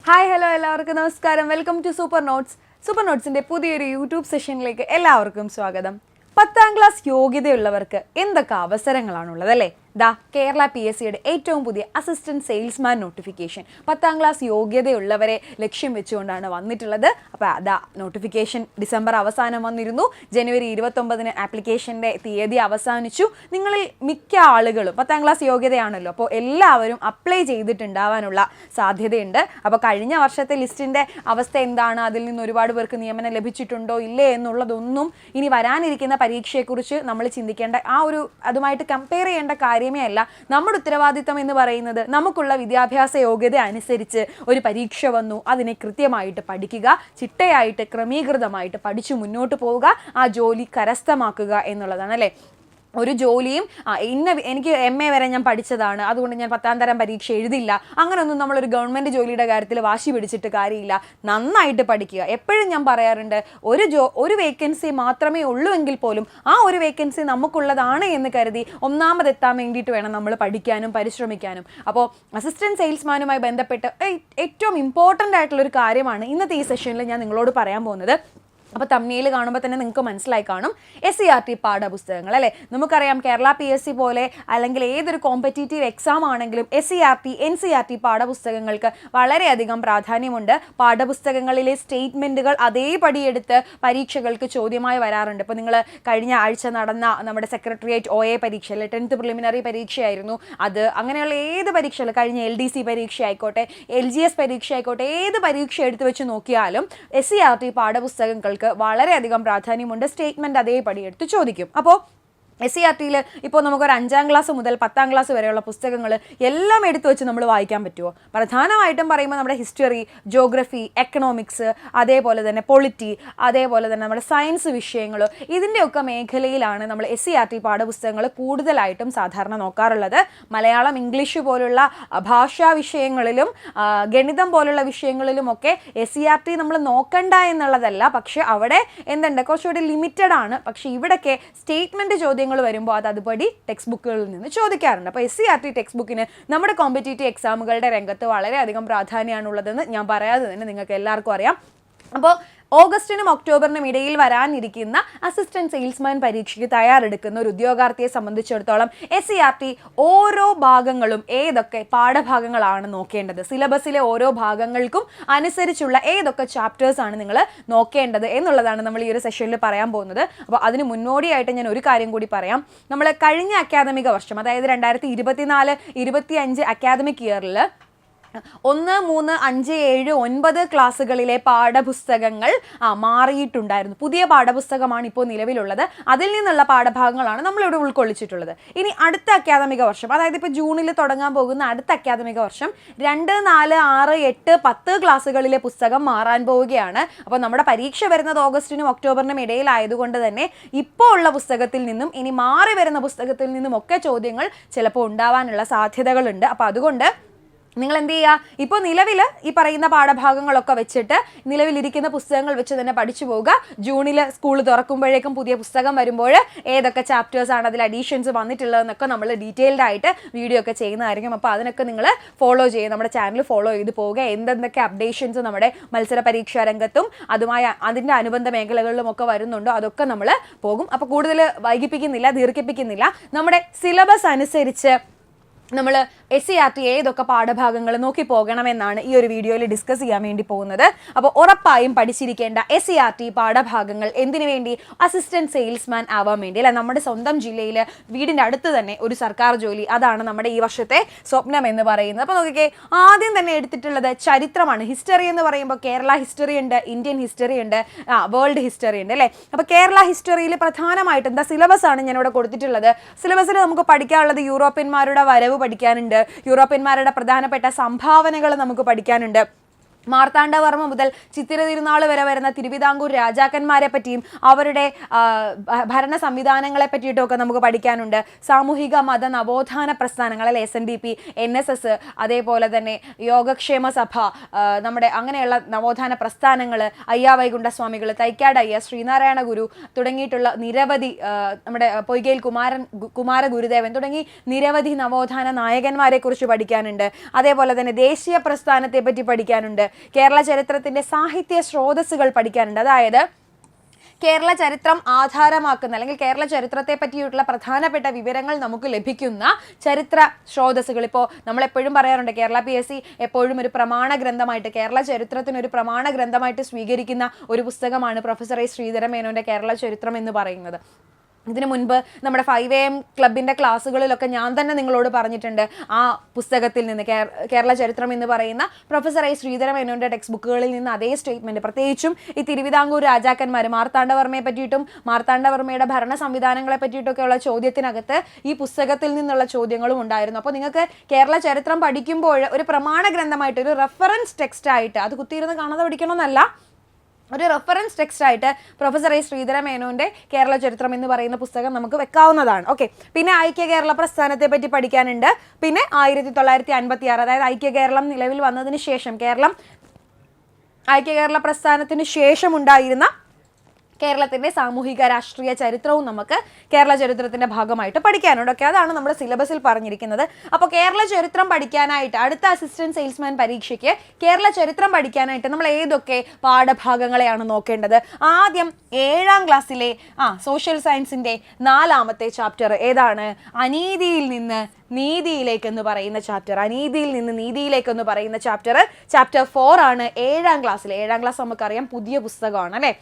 Hi hello എല്ലാവർക്കും നമസ്കാരം. Welcome to super notes. Super നോട്ട്സിൻ്റെ പുതിയൊരു യൂട്യൂബ് സെഷനിലേക്ക് എല്ലാവർക്കും സ്വാഗതം. 10ാം ക്ലാസ് യോഗ്യതയുള്ളവർക്ക് എന്തൊക്കെ അവസരങ്ങളാണുള്ളത് അല്ലേ? കേരള PSCയുടെ ഏറ്റവും പുതിയ അസിസ്റ്റന്റ് സെയിൽസ്മാൻ നോട്ടിഫിക്കേഷൻ 10ാം ക്ലാസ് യോഗ്യതയുള്ളവരെ ലക്ഷ്യം വെച്ചുകൊണ്ടാണ് വന്നിട്ടുള്ളത്. അപ്പോൾ നോട്ടിഫിക്കേഷൻ ഡിസംബർ അവസാനം വന്നിരുന്നു. ജനുവരി 29 ആപ്ലിക്കേഷൻ്റെ തീയതി അവസാനിച്ചു. നിങ്ങളിൽ മിക്ക ആളുകളും 10ാം ക്ലാസ് യോഗ്യതയാണല്ലോ, അപ്പോൾ എല്ലാവരും അപ്ലൈ ചെയ്തിട്ടുണ്ടാവാനുള്ള സാധ്യതയുണ്ട്. അപ്പോൾ കഴിഞ്ഞ വർഷത്തെ ലിസ്റ്റിൻ്റെ അവസ്ഥ എന്താണ്, അതിൽ നിന്ന് ഒരുപാട് പേർക്ക് നിയമനം ലഭിച്ചിട്ടുണ്ടോ ഇല്ലേ എന്നുള്ളതൊന്നും ഇനി വരാനിരിക്കുന്ന പരീക്ഷയെക്കുറിച്ച് നമ്മൾ ചിന്തിക്കേണ്ട, അതുമായിട്ട് കമ്പയർ ചെയ്യേണ്ട കാര്യമേ അല്ല. നമ്മുടെ ഉത്തരവാദിത്തം എന്ന് പറയുന്നത് നമുക്കുള്ള വിദ്യാഭ്യാസ യോഗ്യത അനുസരിച്ച് ഒരു പരീക്ഷ വന്നു, അതിനെ കൃത്യമായിട്ട് പഠിക്കുക, ചിട്ടയായിട്ട് ക്രമീകൃതമായിട്ട് പഠിച്ചു മുന്നോട്ട് പോവുക, ആ ജോലി കരസ്ഥമാക്കുക എന്നുള്ളതാണ് അല്ലേ. ഒരു ജോലിയും എനിക്ക് MA വരെ ഞാൻ പഠിച്ചതാണ്, അതുകൊണ്ട് ഞാൻ 10ാം തരം പരീക്ഷ എഴുതില്ല, അങ്ങനെയൊന്നും നമ്മളൊരു ഗവൺമെൻറ് ജോലിയുടെ കാര്യത്തിൽ വാശി പിടിച്ചിട്ട് കാര്യമില്ല. നന്നായിട്ട് പഠിക്കുക. എപ്പോഴും ഞാൻ പറയാറുണ്ട്, ഒരു വേക്കൻസി മാത്രമേ ഉള്ളൂ എങ്കിൽ പോലും ആ ഒരു വേക്കൻസി നമുക്കുള്ളതാണ് എന്ന് കരുതി ഒന്നാമതെത്താൻ വേണ്ടിയിട്ട് വേണം നമ്മൾ പഠിക്കാനും പരിശ്രമിക്കാനും. അപ്പോൾ അസിസ്റ്റൻറ്റ് സെയിൽസ്മാനുമായി ബന്ധപ്പെട്ട് ഏറ്റവും ഇമ്പോർട്ടൻ്റ് ആയിട്ടുള്ളൊരു കാര്യമാണ് ഇന്നത്തെ ഈ സെഷനിൽ ഞാൻ നിങ്ങളോട് പറയാൻ പോകുന്നത്. അപ്പോൾ തമ്മിൽ കാണുമ്പോൾ തന്നെ നിങ്ങൾക്ക് മനസ്സിലായി കാണും, SCERT പാഠപുസ്തകങ്ങൾ അല്ലേ. നമുക്കറിയാം കേരള PSC പോലെ അല്ലെങ്കിൽ ഏതൊരു കോമ്പറ്റീറ്റീവ് എക്സാം ആണെങ്കിലും SCERT NCERT പാഠപുസ്തകങ്ങൾക്ക് വളരെയധികം പ്രാധാന്യമുണ്ട്. പാഠപുസ്തകങ്ങളിലെ സ്റ്റേറ്റ്മെൻറ്റുകൾ അതേപടി എടുത്ത് പരീക്ഷകൾക്ക് ചോദ്യമായി വരാറുണ്ട്. ഇപ്പോൾ നിങ്ങൾ കഴിഞ്ഞ ആഴ്ച നടന്ന നമ്മുടെ സെക്രട്ടേറിയറ്റ് OA പരീക്ഷ അല്ലെ, 10th പ്രിലിമിനറി പരീക്ഷയായിരുന്നു അത്. അങ്ങനെയുള്ള ഏത് പരീക്ഷകൾ, കഴിഞ്ഞ LDC പരീക്ഷ ആയിക്കോട്ടെ, LGS പരീക്ഷ ആയിക്കോട്ടെ, ഏത് പരീക്ഷ എടുത്തു വെച്ച് നോക്കിയാലും SCERT പാഠപുസ്തകങ്ങൾ വളരെയധികം പ്രാധാന്യമുണ്ട്. സ്റ്റേറ്റ്മെന്റ് അതേപടി എടുത്ത് ചോദിക്കും. അപ്പോൾ SCERTയിൽ ഇപ്പോൾ നമുക്കൊരു 5ാം ക്ലാസ് മുതൽ 10ാം ക്ലാസ് വരെയുള്ള പുസ്തകങ്ങൾ എല്ലാം എടുത്തു വെച്ച് നമ്മൾ വായിക്കാൻ പറ്റുമോ? പ്രധാനമായിട്ടും പറയുമ്പോൾ നമ്മുടെ ഹിസ്റ്ററി, ജോഗ്രഫി, എക്കണോമിക്സ്, അതേപോലെ തന്നെ പൊളിറ്റി, അതേപോലെ തന്നെ നമ്മുടെ സയൻസ് വിഷയങ്ങൾ, ഇതിൻ്റെയൊക്കെ മേഖലയിലാണ് നമ്മൾ SCERT പാഠപുസ്തകങ്ങൾ കൂടുതലായിട്ടും സാധാരണ നോക്കാറുള്ളത്. മലയാളം, ഇംഗ്ലീഷ് പോലുള്ള ഭാഷാ വിഷയങ്ങളിലും ഗണിതം പോലുള്ള വിഷയങ്ങളിലുമൊക്കെ SCERT നമ്മൾ നോക്കണ്ട എന്നുള്ളതല്ല, പക്ഷെ അവിടെ എന്തുണ്ട്, കുറച്ചുകൂടി ലിമിറ്റഡ് ആണ്. പക്ഷേ ഇവിടൊക്കെ സ്റ്റേറ്റ്മെൻറ്റ് ചോദ്യങ്ങൾ വരുമ്പോൾ അതുപടി ടെക്സ്റ്റ് ബുക്കുകളിൽ നിന്ന് ചോദിക്കാറുണ്ട്. അപ്പോൾ SCERT ടെക്സ്റ്റ് ബുക്കിന് നമ്മുടെ കോമ്പറ്റീറ്റീവ് എക്സാമുകളുടെ രംഗത്ത് വളരെയധികം പ്രാധാന്യമാണുള്ളതെന്ന് ഞാൻ പറയാതെ തന്നെ നിങ്ങൾക്ക് എല്ലാവർക്കും അറിയാം. അപ്പോൾ ഓഗസ്റ്റിനും ഒക്ടോബറിനും ഇടയിൽ വരാനിരിക്കുന്ന അസിസ്റ്റന്റ് സെയിൽസ്മാൻ പരീക്ഷയ്ക്ക് തയ്യാറെടുക്കുന്ന ഒരു ഉദ്യോഗാർത്ഥിയെ സംബന്ധിച്ചിടത്തോളം SCERT ഓരോ ഭാഗങ്ങളും ഏതൊക്കെ പാഠഭാഗങ്ങളാണ് നോക്കേണ്ടത്, സിലബസിലെ ഓരോ ഭാഗങ്ങൾക്കും അനുസരിച്ചുള്ള ഏതൊക്കെ ചാപ്റ്റേഴ്സാണ് നിങ്ങൾ നോക്കേണ്ടത് എന്നുള്ളതാണ് നമ്മൾ ഈ ഒരു സെഷനിൽ പറയാൻ പോകുന്നത്. അപ്പോൾ അതിന് മുന്നോടിയായിട്ട് ഞാൻ ഒരു കാര്യം കൂടി പറയാം. നമ്മൾ കഴിഞ്ഞ അക്കാദമിക വർഷം, അതായത് 2024-25 അക്കാദമിക് ഇയറിൽ 1, 3, 5, 7, 9 ക്ലാസ്സുകളിലെ പാഠപുസ്തകങ്ങൾ മാറിയിട്ടുണ്ടായിരുന്നു. പുതിയ പാഠപുസ്തകമാണ് ഇപ്പോൾ നിലവിലുള്ളത്. അതിൽ നിന്നുള്ള പാഠഭാഗങ്ങളാണ് നമ്മളിവിടെ ഉൾക്കൊള്ളിച്ചിട്ടുള്ളത്. ഇനി അടുത്ത അക്കാദമിക വർഷം, അതായത് ഇപ്പോൾ ജൂണിൽ തുടങ്ങാൻ പോകുന്ന അടുത്ത അക്കാദമിക വർഷം 2, 4, 6, 8, 10 ക്ലാസ്സുകളിലെ പുസ്തകം മാറാൻ പോവുകയാണ്. അപ്പോൾ നമ്മുടെ പരീക്ഷ വരുന്നത് ഓഗസ്റ്റിനും ഒക്ടോബറിനും ഇടയിലായതുകൊണ്ട് തന്നെ ഇപ്പോൾ ഉള്ള പുസ്തകത്തിൽ നിന്നും ഇനി മാറി വരുന്ന പുസ്തകത്തിൽ നിന്നും ഒക്കെ ചോദ്യങ്ങൾ ചിലപ്പോൾ ഉണ്ടാവാനുള്ള സാധ്യതകളുണ്ട്. അപ്പോൾ അതുകൊണ്ട് നിങ്ങൾ എന്ത് ചെയ്യുക, ഇപ്പോൾ നിലവിൽ ഈ പറയുന്ന പാഠഭാഗങ്ങളൊക്കെ വെച്ചിട്ട് നിലവിലിരിക്കുന്ന പുസ്തകങ്ങൾ വെച്ച് തന്നെ പഠിച്ചു പോവുക. ജൂണിൽ സ്കൂൾ തുറക്കുമ്പോഴേക്കും പുതിയ പുസ്തകം വരുമ്പോൾ ഏതൊക്കെ ചാപ്റ്റേഴ്സാണ് അതിൽ അഡീഷൻസ് വന്നിട്ടുള്ളതെന്നൊക്കെ നമ്മൾ ഡീറ്റെയിൽഡ് ആയിട്ട് വീഡിയോ ഒക്കെ ചെയ്യുന്നതായിരിക്കും. അപ്പോൾ അതിനൊക്കെ നിങ്ങൾ ഫോളോ ചെയ്യുക, നമ്മുടെ ചാനൽ ഫോളോ ചെയ്ത് പോവുക. എന്തെന്തൊക്കെ അപ്ഡേഷൻസ് നമ്മുടെ മത്സര പരീക്ഷാ രംഗത്തും അതിൻ്റെ അനുബന്ധ മേഖലകളിലും ഒക്കെ വരുന്നുണ്ടോ അതൊക്കെ നമ്മൾ പോകും. അപ്പോൾ കൂടുതൽ ദീർഘിപ്പിക്കുന്നില്ല. നമ്മുടെ സിലബസ് അനുസരിച്ച് നമ്മൾ SCERT ഏതൊക്കെ പാഠഭാഗങ്ങൾ നോക്കി പോകണമെന്നാണ് ഈ ഒരു വീഡിയോയിൽ ഡിസ്കസ് ചെയ്യാൻ വേണ്ടി പോകുന്നത്. അപ്പോൾ ഉറപ്പായും പഠിച്ചിരിക്കേണ്ട SCERT പാഠഭാഗങ്ങൾ എന്തിനു വേണ്ടി, അസിസ്റ്റന്റ് സെയിൽസ്മാൻ ആവാൻ വേണ്ടി അല്ലെ. നമ്മുടെ സ്വന്തം ജില്ലയിൽ വീടിൻ്റെ അടുത്ത് തന്നെ ഒരു സർക്കാർ ജോലി, അതാണ് നമ്മുടെ ഈ വർഷത്തെ സ്വപ്നം എന്ന് പറയുന്നത്. അപ്പോൾ നോക്കിക്കേ, ആദ്യം തന്നെ എടുത്തിട്ടുള്ളത് ചരിത്രമാണ്. ഹിസ്റ്ററി എന്ന് പറയുമ്പോൾ കേരള ഹിസ്റ്ററി ഉണ്ട്, ഇന്ത്യൻ ഹിസ്റ്ററി ഉണ്ട്, വേൾഡ് ഹിസ്റ്ററി ഉണ്ട് അല്ലേ. അപ്പോൾ കേരള ഹിസ്റ്ററിയിൽ പ്രധാനമായിട്ടും എന്താ സിലബസ് ആണ് ഞാനിവിടെ കൊടുത്തിട്ടുള്ളത്. സിലബസിൽ നമുക്ക് പഠിക്കാനുള്ളത് യൂറോപ്യന്മാരുടെ വരവ് പഠിക്കാനുണ്ട്, യൂറോപ്യന്മാരുടെ പ്രധാനപ്പെട്ട സംഭാവനകൾ നമുക്ക് പഠിക്കാനുണ്ട്, മാർത്താണ്ഡവർമ്മ മുതൽ ചിത്തിര തിരുനാൾ വരെ വരുന്ന തിരുവിതാംകൂർ രാജാക്കന്മാരെ പറ്റിയും അവരുടെ ഭരണ സംവിധാനങ്ങളെ പറ്റിയിട്ടൊക്കെ നമുക്ക് പഠിക്കാനുണ്ട്. സാമൂഹിക മത നവോത്ഥാന പ്രസ്ഥാനങ്ങൾ അല്ലെ, SNDP, NSS, അതേപോലെ തന്നെ യോഗക്ഷേമ സഭ, നമ്മുടെ അങ്ങനെയുള്ള നവോത്ഥാന പ്രസ്ഥാനങ്ങൾ, അയ്യാ വൈകുണ്ഠസ്വാമികൾ, തൈക്കാട് അയ്യ, ശ്രീനാരായണ ഗുരു തുടങ്ങിയിട്ടുള്ള നിരവധി, നമ്മുടെ പൊയ്കയിൽ കുമാര ഗുരുദേവൻ തുടങ്ങി നിരവധി നവോത്ഥാന നായകന്മാരെ കുറിച്ച് പഠിക്കാനുണ്ട്. അതേപോലെ തന്നെ ദേശീയ പ്രസ്ഥാനത്തെ പറ്റി പഠിക്കാനുണ്ട്. കേരള ചരിത്രത്തിന്റെ സാഹിത്യ സ്രോതസ്സുകൾ പഠിക്കാനുണ്ട്. അതായത് കേരള ചരിത്രം ആധാരമാക്കുന്ന അല്ലെങ്കിൽ കേരള ചരിത്രത്തെ പറ്റിയിട്ടുള്ള പ്രധാനപ്പെട്ട വിവരങ്ങൾ നമുക്ക് ലഭിക്കുന്ന ചരിത്ര സ്രോതസ്സുകൾ. ഇപ്പോൾ നമ്മളെപ്പോഴും പറയാറുണ്ട് കേരള PSC എപ്പോഴും ഒരു പ്രമാണ ഗ്രന്ഥമായിട്ട്, കേരള ചരിത്രത്തിന് ഒരു പ്രമാണ ഗ്രന്ഥമായിട്ട് സ്വീകരിക്കുന്ന ഒരു പുസ്തകമാണ് പ്രൊഫസർ ശ്രീധരൻ മേനോന്റെ കേരള ചരിത്രം എന്ന് പറയുന്നത്. ഇതിനു മുൻപ് നമ്മുടെ 5am ക്ലബിൻ്റെ ക്ലാസ്സുകളിലൊക്കെ ഞാൻ തന്നെ നിങ്ങളോട് പറഞ്ഞിട്ടുണ്ട്, ആ പുസ്തകത്തിൽ നിന്ന് കേരള ചരിത്രം എന്ന് പറയുന്ന പ്രൊഫസർ ശ്രീധരൻ മേനോന്റെ ടെക്സ്റ്റ് ബുക്കുകളിൽ നിന്ന് അതേ സ്റ്റേറ്റ്മെന്റ്, പ്രത്യേകിച്ചും ഈ തിരുവിതാംകൂർ രാജാക്കന്മാർ മാർത്താണ്ഡവർമ്മയെ പറ്റിയിട്ടും മാർത്താണ്ഡവർമ്മയുടെ ഭരണ സംവിധാനങ്ങളെ പറ്റിയിട്ടൊക്കെയുള്ള ചോദ്യത്തിനകത്ത് ഈ പുസ്തകത്തിൽ നിന്നുള്ള ചോദ്യങ്ങളും ഉണ്ടായിരുന്നു. അപ്പോൾ നിങ്ങൾക്ക് കേരള ചരിത്രം പഠിക്കുമ്പോൾ ഒരു പ്രമാണ ഗ്രന്ഥമായിട്ട്, ഒരു റെഫറൻസ് ടെക്സ്റ്റ് ആയിട്ട്, അത് കുത്തിയിരുന്ന് കാണാതെ പഠിക്കണമെന്നല്ല, ഒരു റെഫറൻസ് ടെക്സ്റ്റ് ആയിട്ട് പ്രൊഫസർ ശ്രീധരൻ മേനോന്റെ കേരള ചരിത്രം എന്ന് പറയുന്ന പുസ്തകം നമുക്ക് വെക്കാവുന്നതാണ്. ഓക്കെ, പിന്നെ ഐക്യ കേരള പ്രസ്ഥാനത്തെ പറ്റി പഠിക്കാനുണ്ട്. പിന്നെ 1956, അതായത് ഐക്യ കേരളം നിലവിൽ വന്നതിന് ശേഷം, ഐക്യ കേരള പ്രസ്ഥാനത്തിന് ശേഷം ഉണ്ടായിരുന്ന കേരളത്തിന്റെ സാമൂഹിക രാഷ്ട്രീയ ചരിത്രവും നമുക്ക് കേരള ചരിത്രത്തിന്റെ ഭാഗമായിട്ട് പഠിക്കാനുണ്ട്. ഓക്കെ, അതാണ് നമ്മുടെ സിലബസിൽ പറഞ്ഞിരിക്കുന്നത്. അപ്പോൾ കേരള ചരിത്രം പഠിക്കാനായിട്ട് അടുത്ത അസിസ്റ്റന്റ് സെയിൽസ്മാൻ പരീക്ഷയ്ക്ക് കേരള ചരിത്രം പഠിക്കാനായിട്ട് നമ്മൾ ഏതൊക്കെ പാഠഭാഗങ്ങളെയാണ് നോക്കേണ്ടത്? ആദ്യം 7ാം ക്ലാസ്സിലെ സോഷ്യൽ സയൻസിന്റെ 4ാമത്തെ ചാപ്റ്റർ ഏതാണ്? അനീതിയിൽ നിന്ന് നീതിയിലേക്ക് എന്ന് പറയുന്ന ചാപ്റ്റർ. അനീതിയിൽ നിന്ന് നീതിയിലേക്ക് എന്ന് പറയുന്ന ചാപ്റ്റർ 4 ആണ് 7ാം ക്ലാസ്സിൽ. 7ാം ക്ലാസ് നമുക്കറിയാം പുതിയ പുസ്തകമാണ് അല്ലേ.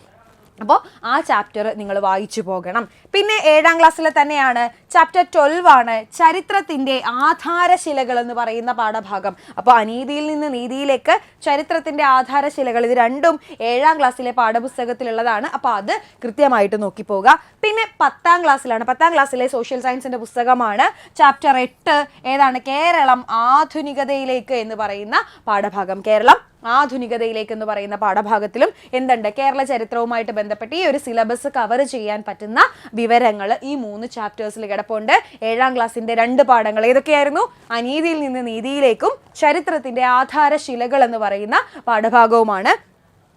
അപ്പോൾ ആ ചാപ്റ്റർ നിങ്ങൾ വായിച്ചു പോകണം. പിന്നെ 7ാം ക്ലാസ്സിലെ തന്നെയാണ് ചാപ്റ്റർ 12 ആണ് ചരിത്രത്തിന്റെ ആധാരശിലകൾ എന്ന് പറയുന്ന പാഠഭാഗം. അപ്പോൾ അനീതിയിൽ നിന്ന് നീതിയിലേക്ക്, ചരിത്രത്തിന്റെ ആധാരശിലകൾ, ഇത് രണ്ടും 7ാം ക്ലാസ്സിലെ പാഠപുസ്തകത്തിലുള്ളതാണ്. അപ്പോൾ അത് കൃത്യമായിട്ട് നോക്കിപ്പോവുക. പിന്നെ 10ാം ക്ലാസ്സിലാണ്, 10ാം ക്ലാസ്സിലെ സോഷ്യൽ സയൻസിന്റെ പുസ്തകമാണ് ചാപ്റ്റർ 8, ഏതാണ്? കേരളം ആധുനികതയിലേക്ക് എന്ന് പറയുന്ന പാഠഭാഗം. കേരളം ആധുനികതയിലേക്ക് എന്ന് പറയുന്ന പാഠഭാഗത്തിലും എന്തുണ്ട്? കേരള ചരിത്രവുമായിട്ട് ബന്ധപ്പെട്ട് ഈ ഒരു സിലബസ് കവർ ചെയ്യാൻ പറ്റുന്ന വിവരങ്ങൾ ഈ 3 ചാപ്റ്റേഴ്സിൽ കിടപ്പുണ്ട്. 7ാം ക്ലാസ്സിന്റെ 2 പാഠങ്ങൾ ഏതൊക്കെയായിരുന്നു? അനീതിയിൽ നിന്ന് നീതിയിലേക്കും ചരിത്രത്തിന്റെ ആധാരശിലകൾ എന്ന് പറയുന്ന പാഠഭാഗവുമാണ്.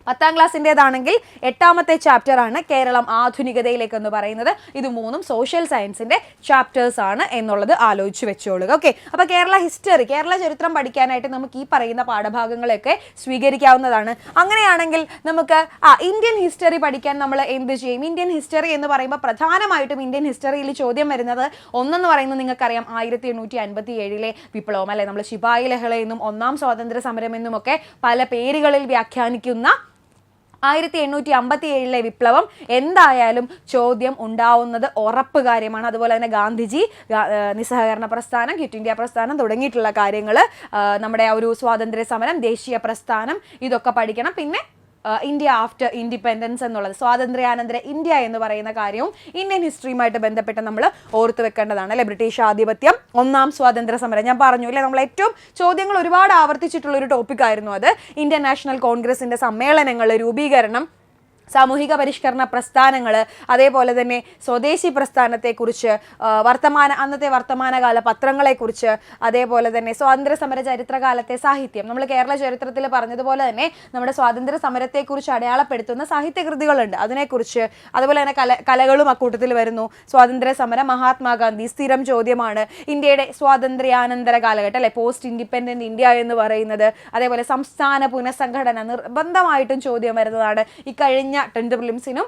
10ാം ക്ലാസ്സിൻ്റെതാണെങ്കിൽ 8ാമത്തെ ചാപ്റ്റർ ആണ് കേരളം ആധുനികതയിലേക്ക് എന്ന് പറയുന്നത്. ഇത് 3ഉം സോഷ്യൽ സയൻസിന്റെ ചാപ്റ്റേഴ്സ് ആണ് എന്നുള്ളത് ആലോചിച്ച് വെച്ചോളുക. ഓക്കെ, അപ്പോൾ കേരള ചരിത്രം പഠിക്കാനായിട്ട് നമുക്ക് ഈ പറയുന്ന പാഠഭാഗങ്ങളൊക്കെ സ്വീകരിക്കാവുന്നതാണ്. അങ്ങനെയാണെങ്കിൽ നമുക്ക് ഇന്ത്യൻ ഹിസ്റ്ററി പഠിക്കാൻ നമ്മൾ എന്ത് ചെയ്യും? ഇന്ത്യൻ ഹിസ്റ്ററി എന്ന് പറയുമ്പോൾ പ്രധാനമായിട്ടും ഇന്ത്യൻ ഹിസ്റ്ററിയിൽ ചോദ്യം വരുന്നത് ഒന്നെന്ന് പറയുന്നത് നിങ്ങൾക്കറിയാം 1857 വിപ്ലവം അല്ലെ. നമ്മൾ ശിപായി ലഹള എന്നും 1ാം സ്വാതന്ത്ര്യ സമരം എന്നുമൊക്കെ പല പേരുകളിൽ വ്യാഖ്യാനിക്കുന്ന 1857 വിപ്ലവം എന്തായാലും ചോദ്യം ഉണ്ടാവുന്നത് ഉറപ്പ് കാര്യമാണ്. അതുപോലെ തന്നെ ഗാന്ധിജി, നിസ്സഹകരണ പ്രസ്ഥാനം, ക്വിറ്റ് ഇന്ത്യ പ്രസ്ഥാനം തുടങ്ങിയിട്ടുള്ള കാര്യങ്ങൾ, നമ്മുടെ ആ ഒരു സ്വാതന്ത്ര്യ സമരം, ദേശീയ പ്രസ്ഥാനം, ഇതൊക്കെ പഠിക്കണം. പിന്നെ ഇന്ത്യ ആഫ്റ്റർ ഇൻഡിപെൻഡൻസ് എന്നുള്ളത്, സ്വാതന്ത്ര്യാനന്തര ഇന്ത്യ എന്ന് പറയുന്ന കാര്യവും ഇന്ത്യൻ ഹിസ്റ്ററിയുമായിട്ട് ബന്ധപ്പെട്ട് നമ്മൾ ഓർത്തു വെക്കേണ്ടതാണ് അല്ലെ. ബ്രിട്ടീഷ് ആധിപത്യം, 1ാം സ്വാതന്ത്ര്യ സമരം, ഞാൻ പറഞ്ഞു അല്ലെ, നമ്മൾ ഏറ്റവും ചോദ്യങ്ങൾ ഒരുപാട് ആവർത്തിച്ചിട്ടുള്ള ഒരു ടോപ്പിക് ആയിരുന്നു അത്. ഇന്ത്യൻ നാഷണൽ കോൺഗ്രസിന്റെ സമ്മേളനങ്ങൾ, രൂപീകരണം, സാമൂഹിക പരിഷ്കരണ പ്രസ്ഥാനങ്ങൾ, അതേപോലെ തന്നെ സ്വദേശി പ്രസ്ഥാനത്തെക്കുറിച്ച്, അന്നത്തെ വർത്തമാനകാല പത്രങ്ങളെക്കുറിച്ച്, അതേപോലെ തന്നെ സ്വാതന്ത്ര്യ സമര ചരിത്രകാലത്തെ സാഹിത്യം. നമ്മൾ കേരള ചരിത്രത്തിൽ പറഞ്ഞതുപോലെ തന്നെ നമ്മുടെ സ്വാതന്ത്ര്യ സമരത്തെക്കുറിച്ച് അടയാളപ്പെടുത്തുന്ന സാഹിത്യകൃതികളുണ്ട്, അതിനെക്കുറിച്ച്. അതുപോലെ തന്നെ കലകളും അക്കൂട്ടത്തിൽ വരുന്നു. സ്വാതന്ത്ര്യ സമരം, മഹാത്മാഗാന്ധി സ്ഥിരം ചോദ്യമാണ്. ഇന്ത്യയുടെ സ്വാതന്ത്ര്യാനന്തര കാലഘട്ടം അല്ലെ, പോസ്റ്റ് ഇൻഡിപെൻഡന്റ് ഇന്ത്യ എന്ന് പറയുന്നത്. അതേപോലെ സംസ്ഥാന പുനഃസംഘടന നിർബന്ധമായിട്ടും ചോദ്യം വരുന്നതാണ്. ഇക്കഴിഞ്ഞ 10th പ്രിലിംസിനും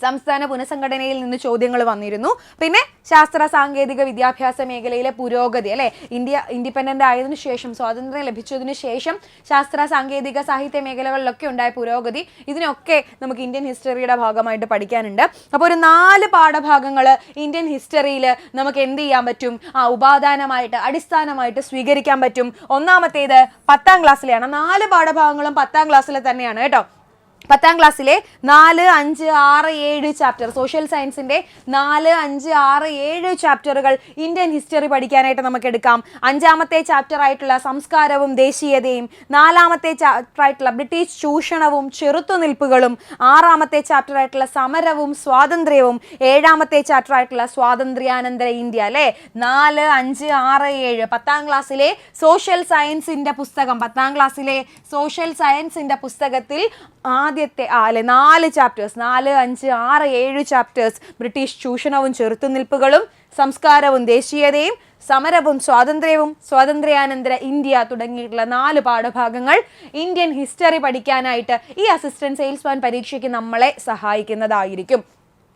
സംസ്ഥാന പുനഃസംഘടനയിൽ നിന്ന് ചോദ്യങ്ങൾ വന്നിരുന്നു. പിന്നെ ശാസ്ത്ര സാങ്കേതിക വിദ്യാഭ്യാസ മേഖലയിലെ പുരോഗതി അല്ലെ, ഇന്ത്യ ഇൻഡിപെൻഡന്റ് ആയതിനു ശേഷം, സ്വാതന്ത്ര്യം ലഭിച്ചതിന് ശേഷം ശാസ്ത്ര സാങ്കേതിക സാഹിത്യ മേഖലകളിലൊക്കെ ഉണ്ടായ പുരോഗതി, ഇതിനൊക്കെ നമുക്ക് ഇന്ത്യൻ ഹിസ്റ്ററിയുടെ ഭാഗമായിട്ട് പഠിക്കാനുണ്ട്. അപ്പോൾ ഒരു 4 പാഠഭാഗങ്ങൾ ഇന്ത്യൻ ഹിസ്റ്ററിയിൽ നമുക്ക് എന്ത് ചെയ്യാൻ പറ്റും? ഉപാദാനമായിട്ട്, അടിസ്ഥാനമായിട്ട് സ്വീകരിക്കാൻ പറ്റും. ഒന്നാമത്തേത് 10ാം ക്ലാസ്സിലെയാണ്. 4 പാഠഭാഗങ്ങളും 10ാം ക്ലാസ്സിലെ തന്നെയാണ് കേട്ടോ. 10ാം ക്ലാസ്സിലെ 4, 5, 6, 7 ചാപ്റ്റർ, സോഷ്യൽ സയൻസിന്റെ 4, 5, 6, 7 ചാപ്റ്ററുകൾ ഇന്ത്യൻ ഹിസ്റ്ററി പഠിക്കാനായിട്ട് നമുക്ക് എടുക്കാം. 5ാമത്തെ ചാപ്റ്റർ ആയിട്ടുള്ള സംസ്കാരവും ദേശീയതയും, 4ാമത്തെ ചാപ്റ്റർ ആയിട്ടുള്ള ബ്രിട്ടീഷ് ചൂഷണവും ചെറുത്തുനിൽപ്പുകളും, 6ാമത്തെ ചാപ്റ്റർ ആയിട്ടുള്ള സമരവും സ്വാതന്ത്ര്യവും, 7ാമത്തെ ചാപ്റ്റർ ആയിട്ടുള്ള സ്വാതന്ത്ര്യാനന്തര ഇന്ത്യ അല്ലെ. 4, 5, 6, 7 10ാം ക്ലാസ്സിലെ സോഷ്യൽ സയൻസിന്റെ പുസ്തകം. 10ാം ക്ലാസ്സിലെ സോഷ്യൽ സയൻസിന്റെ പുസ്തകത്തിൽ ആദ്യത്തെ 4 ചാപ്റ്റേഴ്സ് 4, 5, 6, 7 ചാപ്റ്റേഴ്സ് ബ്രിട്ടീഷ് ചൂഷണവും ചെറുത്തുനിൽപ്പുകളും സംസ്കാരവും ദേശീയതയും സമരവും സ്വാതന്ത്ര്യവും സ്വാതന്ത്ര്യാനന്തര ഇന്ത്യ തുടങ്ങിയിട്ടുള്ള 4 പാഠഭാഗങ്ങൾ ഇന്ത്യൻ ഹിസ്റ്ററി പഠിക്കാനായിട്ട് ഈ അസിസ്റ്റന്റ് സെയിൽസ്മാൻ പരീക്ഷയ്ക്ക് നമ്മളെ സഹായിക്കുന്നതായിരിക്കും.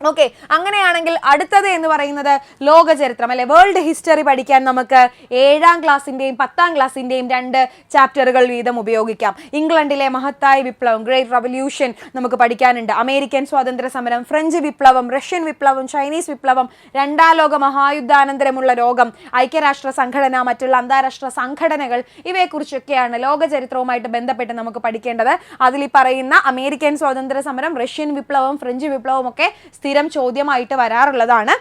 ഓക്കെ, അങ്ങനെയാണെങ്കിൽ അടുത്തത് എന്ന് പറയുന്നത് ലോക ചരിത്രം അല്ലെ, വേൾഡ് ഹിസ്റ്ററി പഠിക്കാൻ നമുക്ക് 7ാം ക്ലാസ്സിന്റെയും 10ാം ക്ലാസ്സിന്റെയും 2 ചാപ്റ്ററുകൾ വീതം ഉപയോഗിക്കാം. ഇംഗ്ലണ്ടിലെ മഹത്തായ വിപ്ലവം, ഗ്രേറ്റ് റവല്യൂഷൻ നമുക്ക് പഠിക്കാനുണ്ട്. അമേരിക്കൻ സ്വാതന്ത്ര്യ സമരം, ഫ്രഞ്ച് വിപ്ലവം, റഷ്യൻ വിപ്ലവം, ചൈനീസ് വിപ്ലവം, 2ാം ലോക മഹായുദ്ധാനന്തരമുള്ള ലോകം, ഐക്യരാഷ്ട്ര സംഘടന, മറ്റുള്ള അന്താരാഷ്ട്ര സംഘടനകൾ, ഇവയെക്കുറിച്ചൊക്കെയാണ് ലോക ചരിത്രവുമായിട്ട് ബന്ധപ്പെട്ട് നമുക്ക് പഠിക്കേണ്ടത്. അതിൽ ഈ പറയുന്ന അമേരിക്കൻ സ്വാതന്ത്ര്യ സമരം, റഷ്യൻ വിപ്ലവം, ഫ്രഞ്ച് വിപ്ലവം ഒക്കെ സ്ഥിരം ചോദ്യമായിട്ട് വരാറുള്ളതാണ്.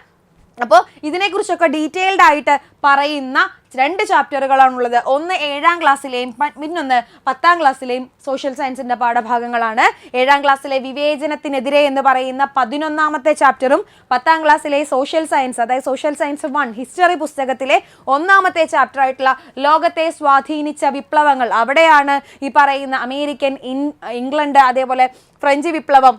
അപ്പോൾ ഇതിനെക്കുറിച്ചൊക്കെ ഡീറ്റെയിൽഡ് ആയിട്ട് പറയുന്ന 2 ചാപ്റ്ററുകളാണുള്ളത്. ഒന്ന് 7ാം ക്ലാസ്സിലെയും പിന്നൊന്ന് 10ാം ക്ലാസ്സിലെയും സോഷ്യൽ സയൻസിന്റെ പാഠഭാഗങ്ങളാണ്. 7ാം ക്ലാസ്സിലെ വിവേചനത്തിനെതിരെ എന്ന് പറയുന്ന 11ാമത്തെ ചാപ്റ്ററും 10ാം ക്ലാസ്സിലെ സോഷ്യൽ സയൻസ്, അതായത് സോഷ്യൽ സയൻസ് 1 ഹിസ്റ്ററി പുസ്തകത്തിലെ 1ാമത്തെ ചാപ്റ്റർ ആയിട്ടുള്ള ലോകത്തെ സ്വാധീനിച്ച വിപ്ലവങ്ങൾ, അവിടെയാണ് ഈ പറയുന്ന അമേരിക്കൻ, ഇംഗ്ലണ്ട്, അതേപോലെ ഫ്രഞ്ച് വിപ്ലവം,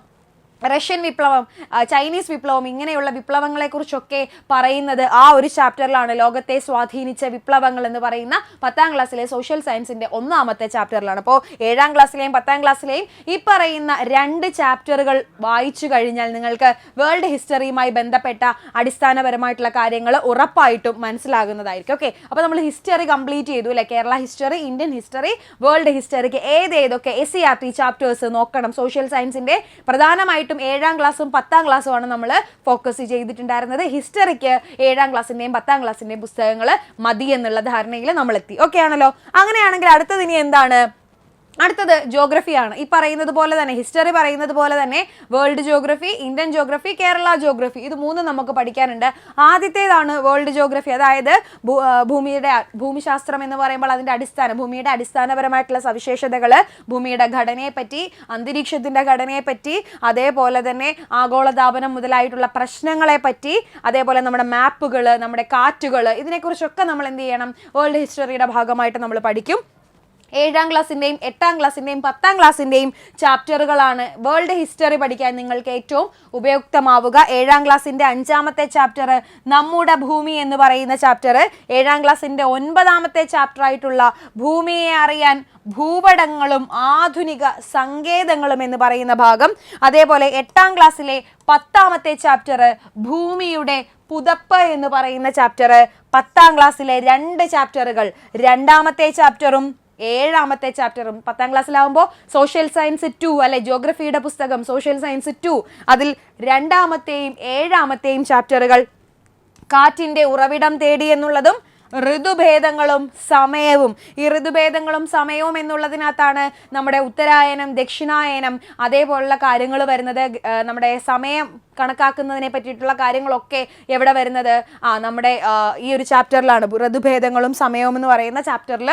റഷ്യൻ വിപ്ലവം, ചൈനീസ് വിപ്ലവം, ഇങ്ങനെയുള്ള വിപ്ലവങ്ങളെ കുറിച്ചൊക്കെ പറയുന്നത് ആ ഒരു ചാപ്റ്ററിലാണ്. ലോകത്തെ സ്വാധീനിച്ച വിപ്ലവങ്ങൾ എന്ന് പറയുന്ന 10ാം ക്ലാസ്സിലെ സോഷ്യൽ സയൻസിന്റെ 1ാമത്തെ ചാപ്റ്ററിലാണ്. അപ്പോൾ 7ാം ക്ലാസ്സിലെയും 10ാം ക്ലാസ്സിലെയും ഈ പറയുന്ന 2 ചാപ്റ്ററുകൾ വായിച്ചു കഴിഞ്ഞാൽ നിങ്ങൾക്ക് വേൾഡ് ഹിസ്റ്ററിയുമായി ബന്ധപ്പെട്ട അടിസ്ഥാനപരമായിട്ടുള്ള കാര്യങ്ങൾ ഉറപ്പായിട്ടും മനസ്സിലാകുന്നതായിരിക്കും. ഓക്കെ, അപ്പോൾ നമ്മൾ ഹിസ്റ്ററി കംപ്ലീറ്റ് ചെയ്തു അല്ലെ, Kerala history, Indian history, world ഹിസ്റ്ററിക്ക് ഏതൊക്കെ SCERT ചാപ്റ്റേഴ്സ് നോക്കണം. സോഷ്യൽ സയൻസിന്റെ പ്രധാനമായിട്ടും 7ാം ക്ലാസ്സും 10ാം ക്ലാസ്സുമാണ് നമ്മൾ ഫോക്കസ് ചെയ്തിട്ടുണ്ടായിരുന്നത്. ഹിസ്റ്ററിക്ക് 7ാം ക്ലാസ്സിന്റെയും 10ാം ക്ലാസ്സിന്റെയും പുസ്തകങ്ങൾ മതി എന്നുള്ള ധാരണയിൽ നമ്മൾ എത്തി. ഓക്കെ ആണല്ലോ? അങ്ങനെയാണെങ്കിൽ അടുത്തത് ഇനി എന്താണ്? അടുത്തത് ജോഗ്രഫിയാണ്. ഈ പറയുന്നത് പോലെ തന്നെ, ഹിസ്റ്ററി പറയുന്നത് പോലെ തന്നെ world geography, Indian geography, Kerala geography, ഇത് 3 നമുക്ക് പഠിക്കാനുണ്ട്. ആദ്യത്തേതാണ് വേൾഡ് ജോഗ്രഫി, അതായത് ഭൂമിശാസ്ത്രം എന്ന് പറയുമ്പോൾ അതിന്റെ ഭൂമിയുടെ അടിസ്ഥാനപരമായിട്ടുള്ള സവിശേഷതകൾ, ഭൂമിയുടെ ഘടനയെപ്പറ്റി, അന്തരീക്ഷത്തിന്റെ ഘടനയെപ്പറ്റി, അതേപോലെ തന്നെ ആഗോളതാപനം മുതലായിട്ടുള്ള പ്രശ്നങ്ങളെ പറ്റി, അതേപോലെ നമ്മുടെ മാപ്പുകൾ, നമ്മുടെ കാറ്റുകൾ, ഇതിനെക്കുറിച്ചൊക്കെ നമ്മൾ എന്ത് ചെയ്യണം? വേൾഡ് ഹിസ്റ്ററിയുടെ ഭാഗമായിട്ട് നമ്മൾ പഠിക്കും. 7ാം ക്ലാസ്സിന്റെയും 8ാം ക്ലാസ്സിന്റെയും 10ാം ക്ലാസ്സിന്റെയും ചാപ്റ്ററുകളാണ് വേൾഡ് ഹിസ്റ്ററി പഠിക്കാൻ നിങ്ങൾക്ക് ഏറ്റവും ഉപയുക്തമാവുക. 7ാം ക്ലാസ്സിന്റെ 5ാമത്തെ ചാപ്റ്റർ നമ്മുടെ ഭൂമി എന്ന് പറയുന്ന ചാപ്റ്റർ, 7ാം ക്ലാസ്സിന്റെ 9ാമത്തെ ചാപ്റ്റർ ആയിട്ടുള്ള ഭൂമിയെ അറിയാൻ ഭൂപടങ്ങളും ആധുനിക സങ്കേതങ്ങളും എന്ന് പറയുന്ന ഭാഗം, അതേപോലെ 8ാം ക്ലാസ്സിലെ 10ാമത്തെ ചാപ്റ്റർ ഭൂമിയുടെ പുതപ്പ് എന്ന് പറയുന്ന ചാപ്റ്റർ, 10ാം ക്ലാസ്സിലെ 2 ചാപ്റ്ററുകൾ, 2ാമത്തെ ചാപ്റ്ററും 7ാമത്തെ ചാപ്റ്ററും. 10ാം ക്ലാസ്സിലാവുമ്പോൾ സോഷ്യൽ സയൻസ് 2 അല്ലെ, ജോഗ്രഫിയുടെ പുസ്തകം സോഷ്യൽ സയൻസ് 2, അതിൽ 2ാമത്തെയും 7ാമത്തെയും ചാപ്റ്ററുകൾ കാറ്റിന്റെ ഉറവിടം തേടി എന്നുള്ളതും ഋതുഭേദങ്ങളും സമയവും. ഈ ഋതുഭേദങ്ങളും സമയവും എന്നുള്ളതിനകത്താണ് നമ്മുടെ ഉത്തരായനം, ദക്ഷിണായനം, അതേപോലുള്ള കാര്യങ്ങൾ വരുന്നത്. നമ്മുടെ സമയം കണക്കാക്കുന്നതിനെ പറ്റിയിട്ടുള്ള കാര്യങ്ങളൊക്കെ എവിടെ വരുന്നത്? നമ്മുടെ ഈ ഒരു ചാപ്റ്ററിലാണ്. ഋതുഭേദങ്ങളും സമയവും എന്ന് പറയുന്ന ചാപ്റ്ററിൽ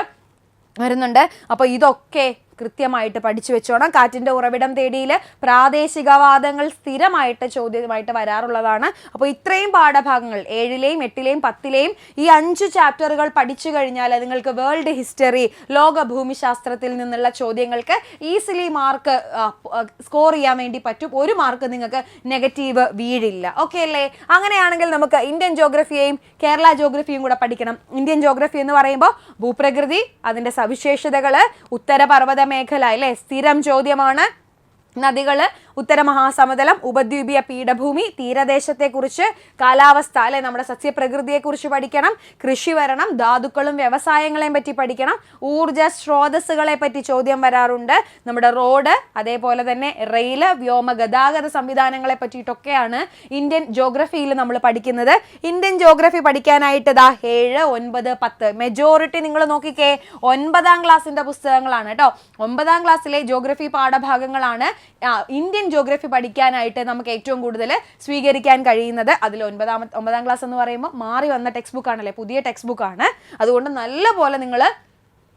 വരുന്നുണ്ട്. അപ്പോൾ ഇതൊക്കെ കൃത്യമായിട്ട് പഠിച്ചു വെച്ചോണം. കാറ്റിന്റെ ഉറവിടം തേടിയിൽ പ്രാദേശികവാദങ്ങൾ സ്ഥിരമായിട്ട് ചോദ്യമായിട്ട് വരാറുള്ളതാണ്. അപ്പോൾ ഇത്രയും പാഠഭാഗങ്ങൾ 7ലെയും 8ലെയും 10ലെയും ഈ 5 ചാപ്റ്ററുകൾ പഠിച്ചു കഴിഞ്ഞാൽ നിങ്ങൾക്ക് വേൾഡ് ഹിസ്റ്ററി, ലോക ഭൂമിശാസ്ത്രത്തിൽ നിന്നുള്ള ചോദ്യങ്ങൾക്ക് ഈസിലി മാർക്ക് സ്കോർ ചെയ്യാൻ വേണ്ടി പറ്റും. 1 മാർക്ക് നിങ്ങൾക്ക് നെഗറ്റീവ് വീഴില്ല. ഓക്കെ അല്ലേ? അങ്ങനെയാണെങ്കിൽ നമുക്ക് ഇന്ത്യൻ ജോഗ്രഫിയെയും കേരള ജോഗ്രഫിയും കൂടെ പഠിക്കണം. ഇന്ത്യൻ ജോഗ്രഫി എന്ന് പറയുമ്പോൾ ഭൂപ്രകൃതി, അതിന്റെ സവിശേഷതകൾ, ഉത്തരപർവ്വത മേഖല അല്ലേ, സ്ഥിരം ചോദ്യമാണ്. നദികള്, ഉത്തര മഹാസമതലം, ഉപദ്വീപീയ പീഠഭൂമി, തീരദേശത്തെക്കുറിച്ച്, കാലാവസ്ഥ അല്ലെ, നമ്മുടെ സസ്യപ്രകൃതിയെക്കുറിച്ച് പഠിക്കണം. കൃഷി വരണം, ധാതുക്കളും വ്യവസായങ്ങളെയും പറ്റി പഠിക്കണം. ഊർജ സ്രോതസ്സുകളെ പറ്റി ചോദ്യം വരാറുണ്ട്. നമ്മുടെ റോഡ്, അതേപോലെ തന്നെ റെയില്, വ്യോമ ഗതാഗത സംവിധാനങ്ങളെ പറ്റിയിട്ടൊക്കെയാണ് ഇന്ത്യൻ ജോഗ്രഫിയിൽ നമ്മൾ പഠിക്കുന്നത്. ഇന്ത്യൻ ജോഗ്രഫി പഠിക്കാനായിട്ട് 7, 9, 10 മെജോറിറ്റി നിങ്ങൾ നോക്കിക്കേ 9ാം ക്ലാസ്സിന്റെ പുസ്തകങ്ങളാണ് കേട്ടോ. 9ാം ക്ലാസ്സിലെ ജോഗ്രഫി പാഠഭാഗങ്ങളാണ് ഇന്ത്യൻ ജോഗ്രഫി പഠിക്കാനായിട്ട് നമുക്ക് ഏറ്റവും കൂടുതൽ സ്വീകരിക്കാൻ കഴിയുന്നത്. അതിൽ 9ാം ക്ലാസ് എന്ന് പറയുമ്പോൾ മാറി വന്ന ടെക്സ്റ്റ് ബുക്ക് ആണല്ലേ, പുതിയ ടെക്സ്റ്റ് ബുക്ക് ആണ്. അതുകൊണ്ട് നല്ല പോലെ നിങ്ങൾ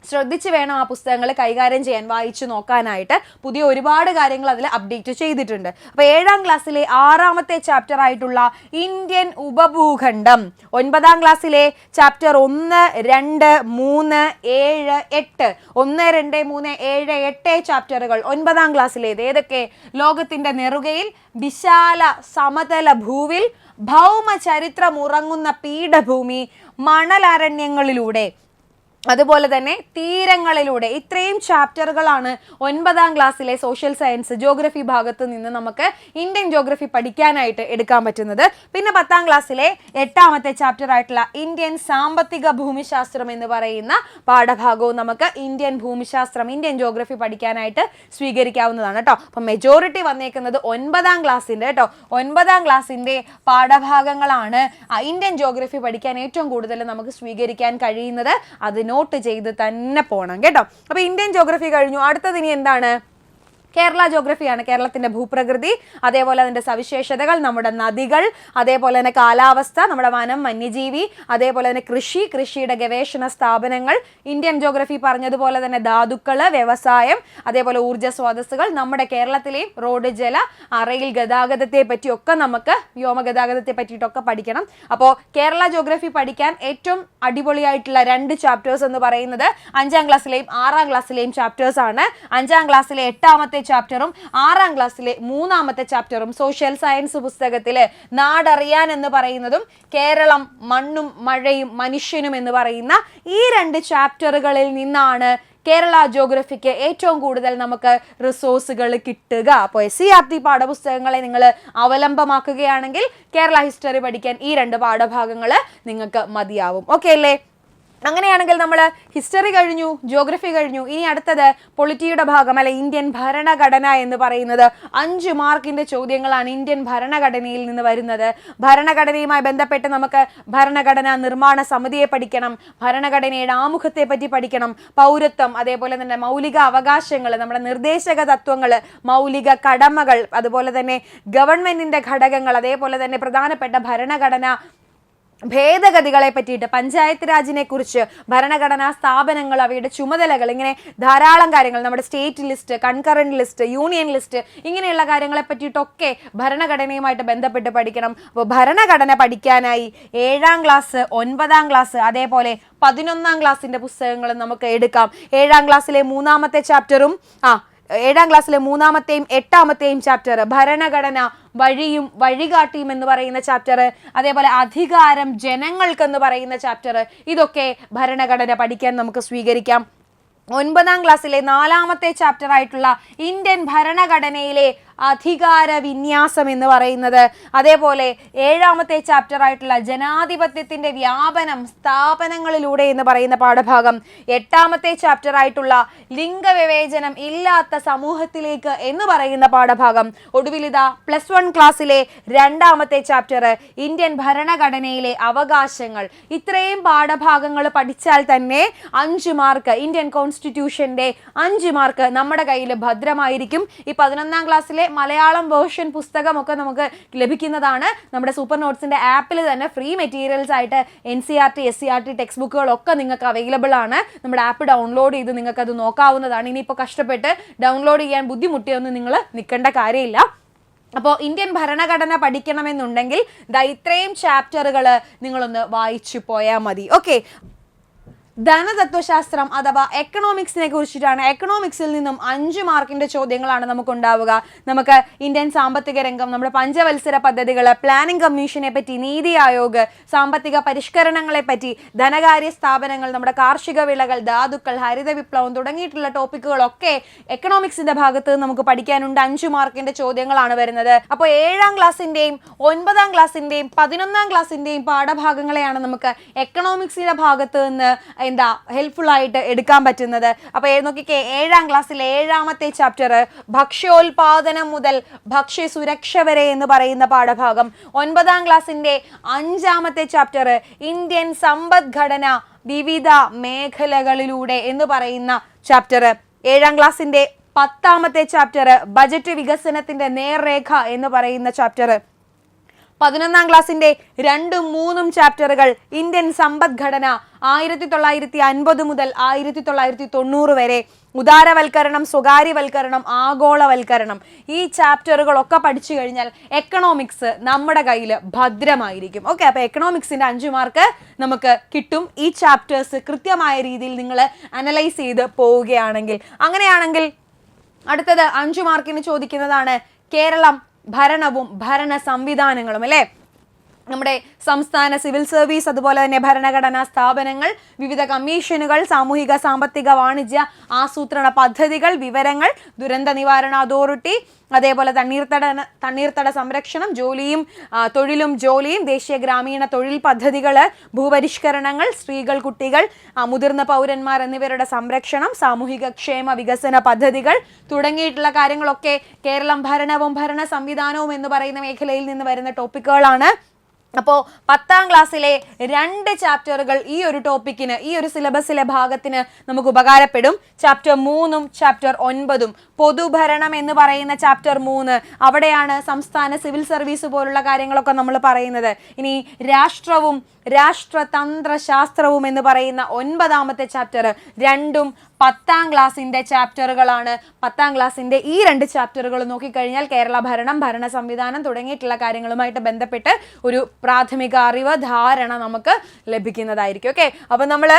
ശ്രദ്ധിച്ച് വേണം ആ പുസ്തകങ്ങൾ കൈകാര്യം ചെയ്യാൻ, വായിച്ചു നോക്കാനായിട്ട്. പുതിയ ഒരുപാട് കാര്യങ്ങൾ അതിൽ അപ്ഡേറ്റ് ചെയ്തിട്ടുണ്ട്. അപ്പോൾ 7ാം ക്ലാസ്സിലെ 6ാമത്തെ ചാപ്റ്റർ ആയിട്ടുള്ള ഇന്ത്യൻ ഉപഭൂഖണ്ഡം, 9ാം ക്ലാസ്സിലെ ചാപ്റ്റർ 1, 2, 3, 7, 8 1, 2, 3, 7, 8 ചാപ്റ്ററുകൾ 9ാം ക്ലാസ്സിലേത് ഏതൊക്കെ? ലോകത്തിന്റെ നെറുകയിൽ, വിശാല സമതല ഭൂവിൽ, ഭൗമ ചരിത്രം ഉറങ്ങുന്ന പീഠഭൂമി, മണലാരണ്യങ്ങളിലൂടെ, അതുപോലെ തന്നെ തീരങ്ങളിലൂടെ. ഇത്രയും ചാപ്റ്ററുകളാണ് 9ാം ക്ലാസ്സിലെ സോഷ്യൽ സയൻസ് ജോഗ്രഫി ഭാഗത്ത് നിന്ന് നമുക്ക് ഇന്ത്യൻ ജോഗ്രഫി പഠിക്കാനായിട്ട് എടുക്കാൻ പറ്റുന്നത്. പിന്നെ 10ാം ക്ലാസ്സിലെ 8ാമത്തെ ചാപ്റ്റർ ആയിട്ടുള്ള ഇന്ത്യൻ സാമ്പത്തിക ഭൂമിശാസ്ത്രം എന്ന് പറയുന്ന പാഠഭാഗവും നമുക്ക് ഇന്ത്യൻ ഭൂമിശാസ്ത്രം, ഇന്ത്യൻ ജോഗ്രഫി പഠിക്കാനായിട്ട് സ്വീകരിക്കാവുന്നതാണ് കേട്ടോ. അപ്പം മെജോറിറ്റി വന്നേക്കുന്നത് 9ാം ക്ലാസ്സിൻ്റെ കേട്ടോ. 9ാം ക്ലാസ്സിൻ്റെ പാഠഭാഗങ്ങളാണ് ഇന്ത്യൻ ജോഗ്രഫി പഠിക്കാൻ ഏറ്റവും കൂടുതൽ നമുക്ക് സ്വീകരിക്കാൻ കഴിയുന്നത്. അത് നോട്ട് ചെയ്ത് തന്നെ പോകണം കേട്ടോ. അപ്പോൾ ഇന്ത്യൻ ജോഗ്രഫി കഴിഞ്ഞു. അടുത്തത് ഇനി എന്താണ്? കേരള ജോഗ്രഫിയാണ്. കേരളത്തിന്റെ ഭൂപ്രകൃതി, അതേപോലെ അതിൻ്റെ സവിശേഷതകൾ, നമ്മുടെ നദികൾ, അതേപോലെ തന്നെ കാലാവസ്ഥ, നമ്മുടെ വനം, വന്യജീവി, അതേപോലെ തന്നെ കൃഷിയുടെ ഗവേഷണ സ്ഥാപനങ്ങൾ. ഇന്ത്യൻ ജോഗ്രഫി പറഞ്ഞതുപോലെ തന്നെ ധാതുക്കൾ, വ്യവസായം, അതേപോലെ ഊർജ്ജ സ്രോതസ്സുകൾ, നമ്മുടെ കേരളത്തിലെയും റോഡ്, ജല, റെയിൽ ഗതാഗതത്തെ പറ്റിയൊക്കെ നമുക്ക്, വ്യോമഗതാഗതത്തെ പറ്റിയിട്ടൊക്കെ പഠിക്കണം. അപ്പോൾ കേരള ജോഗ്രഫി പഠിക്കാൻ ഏറ്റവും അടിപൊളിയായിട്ടുള്ള 2 ചാപ്റ്റേഴ്സ് എന്ന് പറയുന്നത് 5ാം ക്ലാസ്സിലെയും 6ാം ക്ലാസ്സിലെയും ചാപ്റ്റേഴ്സ് ആണ്. 5ാം ക്ലാസ്സിലെ 8ാമത്തെ ചാപ്റ്ററും 6ാം ക്ലാസ്സിലെ 3ാമത്തെ ചാപ്റ്ററും സോഷ്യൽ സയൻസ് പുസ്തകത്തില് നാടറിയാൻ എന്ന് പറയുന്നതും കേരളം, മണ്ണും മഴയും മനുഷ്യനും എന്ന് പറയുന്ന ഈ 2 ചാപ്റ്ററുകളിൽ നിന്നാണ് കേരള ജോഗ്രഫിക്ക് ഏറ്റവും കൂടുതൽ നമുക്ക് റിസോഴ്സുകൾ കിട്ടുക. അപ്പോൾ SCERT പാഠപുസ്തകങ്ങളെ നിങ്ങൾ അവലംബമാക്കുകയാണെങ്കിൽ കേരള ഹിസ്റ്ററി പഠിക്കാൻ ഈ 2 പാഠഭാഗങ്ങൾ നിങ്ങൾക്ക് മതിയാവും. ഓക്കെ അല്ലേ? അങ്ങനെയാണെങ്കിൽ നമ്മൾ ഹിസ്റ്ററി കഴിഞ്ഞു, ജോഗ്രഫി കഴിഞ്ഞു. ഇനി അടുത്തത് പൊളിറ്റിയുടെ ഭാഗം, അല്ലെ ഇന്ത്യൻ ഭരണഘടന എന്ന് പറയുന്നത് 5 മാർക്കിന്റെ ചോദ്യങ്ങളാണ് ഇന്ത്യൻ ഭരണഘടനയിൽ നിന്ന് വരുന്നത്. ഭരണഘടനയുമായി ബന്ധപ്പെട്ട് നമുക്ക് ഭരണഘടനാ നിർമ്മാണ സമിതിയെ പഠിക്കണം, ഭരണഘടനയുടെ ആമുഖത്തെ പറ്റി പഠിക്കണം, പൗരത്വം, അതേപോലെ തന്നെ മൗലിക അവകാശങ്ങൾ, നമ്മുടെ നിർദ്ദേശക തത്വങ്ങൾ, മൗലിക കടമകൾ, അതുപോലെ തന്നെ ഗവൺമെന്റിന്റെ ഘടകങ്ങൾ, അതേപോലെ തന്നെ പ്രധാനപ്പെട്ട ഭരണഘടന ഭേദഗതികളെ പറ്റിയിട്ട്, പഞ്ചായത്ത് രാജിനെ കുറിച്ച്, ഭരണഘടനാ സ്ഥാപനങ്ങൾ, അവയുടെ ചുമതലകൾ, ഇങ്ങനെ ധാരാളം കാര്യങ്ങൾ, നമ്മുടെ state list, concurrent list, union list, ഇങ്ങനെയുള്ള കാര്യങ്ങളെ പറ്റിയിട്ടൊക്കെ ഭരണഘടനയുമായിട്ട് ബന്ധപ്പെട്ട് പഠിക്കണം. അപ്പോൾ ഭരണഘടന പഠിക്കാനായി 7ാം ക്ലാസ്, 9ാം ക്ലാസ്, അതേപോലെ 11ാം ക്ലാസ്സിന്റെ പുസ്തകങ്ങൾ നമുക്ക് എടുക്കാം. 7ാം ക്ലാസ്സിലെ 3ാമത്തെ ചാപ്റ്ററും 7ാം ക്ലാസ്സിലെ 3ാമത്തെയും 8ാമത്തെയും ചാപ്റ്റർ ഭരണഘടന വഴിയും വഴികാട്ടിയും എന്ന് പറയുന്ന ചാപ്റ്റർ, അതേപോലെ അധികാരം ജനങ്ങൾക്കെന്ന് പറയുന്ന ചാപ്റ്റർ, ഇതൊക്കെ ഭരണഘടന പഠിക്കാൻ നമുക്ക് സ്വീകരിക്കാം. 9ാം ക്ലാസ്സിലെ 4ാമത്തെ ചാപ്റ്റർ ആയിട്ടുള്ള ഇന്ത്യൻ ഭരണഘടനയിലെ അധികാര വിന്യാസം എന്ന് പറയുന്നത്, അതേപോലെ 7ാമത്തെ ചാപ്റ്റർ ആയിട്ടുള്ള ജനാധിപത്യത്തിന്റെ വ്യാപനം സ്ഥാപനങ്ങളിലൂടെ എന്ന് പറയുന്ന പാഠഭാഗം, 8ാമത്തെ ചാപ്റ്റർ ആയിട്ടുള്ള ലിംഗവിവേചനം ഇല്ലാത്ത സമൂഹത്തിലേക്ക് എന്ന് പറയുന്ന പാഠഭാഗം, ഒടുവിലിതാ +1 ക്ലാസ്സിലെ 2ാമത്തെ ചാപ്റ്റർ ഇന്ത്യൻ ഭരണഘടനയിലെ അവകാശങ്ങൾ. ഇത്രയും പാഠഭാഗങ്ങൾ പഠിച്ചാൽ തന്നെ 5 മാർക്ക്, ഇന്ത്യൻ കോൺസ്റ്റിറ്റ്യൂഷന്റെ 5 മാർക്ക് നമ്മുടെ കയ്യിൽ ഭദ്രമായിരിക്കും. ഈ 11ാം ക്ലാസ്സിലെ മലയാളം വേർഷൻ പുസ്തകമൊക്കെ നമുക്ക് ലഭിക്കുന്നതാണ്. നമ്മുടെ സൂപ്പർ നോട്ട്സിന്റെ ആപ്പിൽ തന്നെ ഫ്രീ മെറ്റീരിയൽസ് ആയിട്ട് NCERT, SCERT ടെക്സ്റ്റ് ബുക്കുകളൊക്കെ നിങ്ങൾക്ക് അവൈലബിൾ ആണ്. നമ്മുടെ ആപ്പ് ഡൗൺലോഡ് ചെയ്ത് നിങ്ങൾക്ക് അത് നോക്കാവുന്നതാണ്. ഇനിയിപ്പോൾ കഷ്ടപ്പെട്ട് ഡൗൺലോഡ് ചെയ്യാൻ ബുദ്ധിമുട്ടിയൊന്നും നിങ്ങൾ നിൽക്കേണ്ട കാര്യമില്ല. അപ്പോൾ ഇന്ത്യൻ ഭരണഘടന പഠിക്കണമെന്നുണ്ടെങ്കിൽ ഇത്രയും ചാപ്റ്ററുകൾ നിങ്ങളൊന്ന് വായിച്ചു പോയാൽ മതി. ഓക്കെ, ധനതത്വശാസ്ത്രം അഥവാ എക്കണോമിക്സിനെ കുറിച്ചിട്ടാണ്. എക്കണോമിക്സിൽ നിന്നും 5 മാർക്കിന്റെ ചോദ്യങ്ങളാണ് നമുക്കുണ്ടാവുക. നമുക്ക് ഇന്ത്യൻ സാമ്പത്തിക രംഗം, നമ്മുടെ പഞ്ചവത്സര പദ്ധതികൾ, പ്ലാനിംഗ് കമ്മീഷനെ പറ്റി, നീതി ആയോഗ്, സാമ്പത്തിക പരിഷ്കരണങ്ങളെ പറ്റി, ധനകാര്യ സ്ഥാപനങ്ങൾ, നമ്മുടെ കാർഷിക വിളകൾ, ധാതുക്കൾ, ഹരിത വിപ്ലവം തുടങ്ങിയിട്ടുള്ള ടോപ്പിക്കുകളൊക്കെ എക്കണോമിക്സിന്റെ ഭാഗത്ത് നമുക്ക് പഠിക്കാനുണ്ട്. 5 മാർക്കിന്റെ ചോദ്യങ്ങളാണ് വരുന്നത്. അപ്പോൾ 7ാം ക്ലാസ്സിന്റെയും 9ാം ക്ലാസ്സിന്റെയും 11ാം ക്ലാസ്സിന്റെയും പാഠഭാഗങ്ങളെയാണ് നമുക്ക് എക്കണോമിക്സിന്റെ ഭാഗത്ത് നിന്ന് ഹെൽപ്ഫുൾ ആയിട്ട് എടുക്കാൻ പറ്റുന്നത്. അപ്പോൾ നോക്കിക്കേ, 7ാം ക്ലാസ്സിലെ 7ാമത്തെ ചാപ്റ്റർ ഭക്ഷ്യോൽപാദനം മുതൽ ഭക്ഷ്യസുരക്ഷ വരെ എന്ന് പറയുന്ന പാഠഭാഗം, 9ാം ക്ലാസ്സിന്റെ 5ാമത്തെ ചാപ്റ്റർ ഇന്ത്യൻ സമ്പദ്ഘടന വിവിധ മേഖലകളിലൂടെ എന്ന് പറയുന്ന ചാപ്റ്റർ, 7ാം ക്ലാസ്സിന്റെ 10ാമത്തെ ചാപ്റ്റർ ബജറ്റ് വികസനത്തിന്റെ നേർരേഖ എന്ന് പറയുന്ന ചാപ്റ്റർ, 11ാം ക്ലാസ്സിന്റെ 2ഉം 3ഉം ചാപ്റ്ററുകൾ ഇന്ത്യൻ സമ്പദ്ഘടന 1950 മുതൽ 1990 വരെ, ഉദാരവൽക്കരണം, സ്വകാര്യവൽക്കരണം, ആഗോളവൽക്കരണം, ഈ ചാപ്റ്ററുകളൊക്കെ പഠിച്ചു കഴിഞ്ഞാൽ എക്കണോമിക്സ് നമ്മുടെ കയ്യിൽ ഭദ്രമായിരിക്കും. ഓക്കെ, അപ്പോൾ എക്കണോമിക്സിന്റെ 5 മാർക്ക് നമുക്ക് കിട്ടും ഈ ചാപ്റ്റേഴ്സ് കൃത്യമായ രീതിയിൽ നിങ്ങൾ അനലൈസ് ചെയ്ത് പോവുകയാണെങ്കിൽ. അങ്ങനെയാണെങ്കിൽ അടുത്തത് 5 മാർക്കിന് ചോദിക്കുന്നതാണ് കേരളം ഭരണവും ഭരണ സംവിധാനങ്ങളും അല്ലേ. നമ്മുടെ സംസ്ഥാന സിവിൽ സർവീസ്, അതുപോലെ തന്നെ ഭരണഘടനാ സ്ഥാപനങ്ങൾ, വിവിധ കമ്മീഷനുകൾ, സാമൂഹിക സാമ്പത്തിക വാണിജ്യ ആസൂത്രണ പദ്ധതികൾ, വിവരങ്ങൾ, ദുരന്ത നിവാരണ അതോറിറ്റി, അതേപോലെ തണ്ണീർത്തട സംരക്ഷണം, തൊഴിലും ജോലിയും, ദേശീയ ഗ്രാമീണ തൊഴിൽ പദ്ധതികൾ, ഭൂപരിഷ്കരണങ്ങൾ, സ്ത്രീകൾ, കുട്ടികൾ, മുതിർന്ന പൗരന്മാർ എന്നിവരുടെ സംരക്ഷണം, സാമൂഹിക ക്ഷേമ വികസന പദ്ധതികൾ തുടങ്ങിയിട്ടുള്ള കാര്യങ്ങളൊക്കെ കേരളം ഭരണവും ഭരണ സംവിധാനവും എന്ന് പറയുന്ന മേഖലയിൽ നിന്ന് വരുന്ന ടോപ്പിക്കുകളാണ്. അപ്പോൾ 10ാം ക്ലാസ്സിലെ 2 ചാപ്റ്ററുകൾ ഈ ഒരു ടോപ്പിക്കിന്, ഈ ഒരു സിലബസിലെ ഭാഗത്തിന് നമുക്ക് ഉപകാരപ്പെടും. Chapter 3ഉം chapter 9ഉം. പൊതുഭരണം എന്ന് പറയുന്ന ചാപ്റ്റർ 3, അവിടെയാണ് സംസ്ഥാന സിവിൽ സർവീസ് പോലുള്ള കാര്യങ്ങളൊക്കെ നമ്മൾ പറയുന്നത്. ഇനി രാഷ്ട്രവും രാഷ്ട്രതന്ത്ര ശാസ്ത്രവും എന്ന് പറയുന്ന 9ാമത്തെ ചാപ്റ്റർ, രണ്ടും 10ാം ക്ലാസ്സിന്റെ ചാപ്റ്ററുകളാണ്. 10ാം ക്ലാസ്സിന്റെ ഈ 2 ചാപ്റ്ററുകൾ നോക്കിക്കഴിഞ്ഞാൽ കേരള ഭരണം, ഭരണ സംവിധാനം തുടങ്ങിയിട്ടുള്ള കാര്യങ്ങളുമായിട്ട് ബന്ധപ്പെട്ട് ഒരു പ്രാഥമിക അറിവ്, ധാരണ നമുക്ക് ലഭിക്കുന്നതായിരിക്കും. ഓക്കെ, അപ്പൊ നമ്മൾ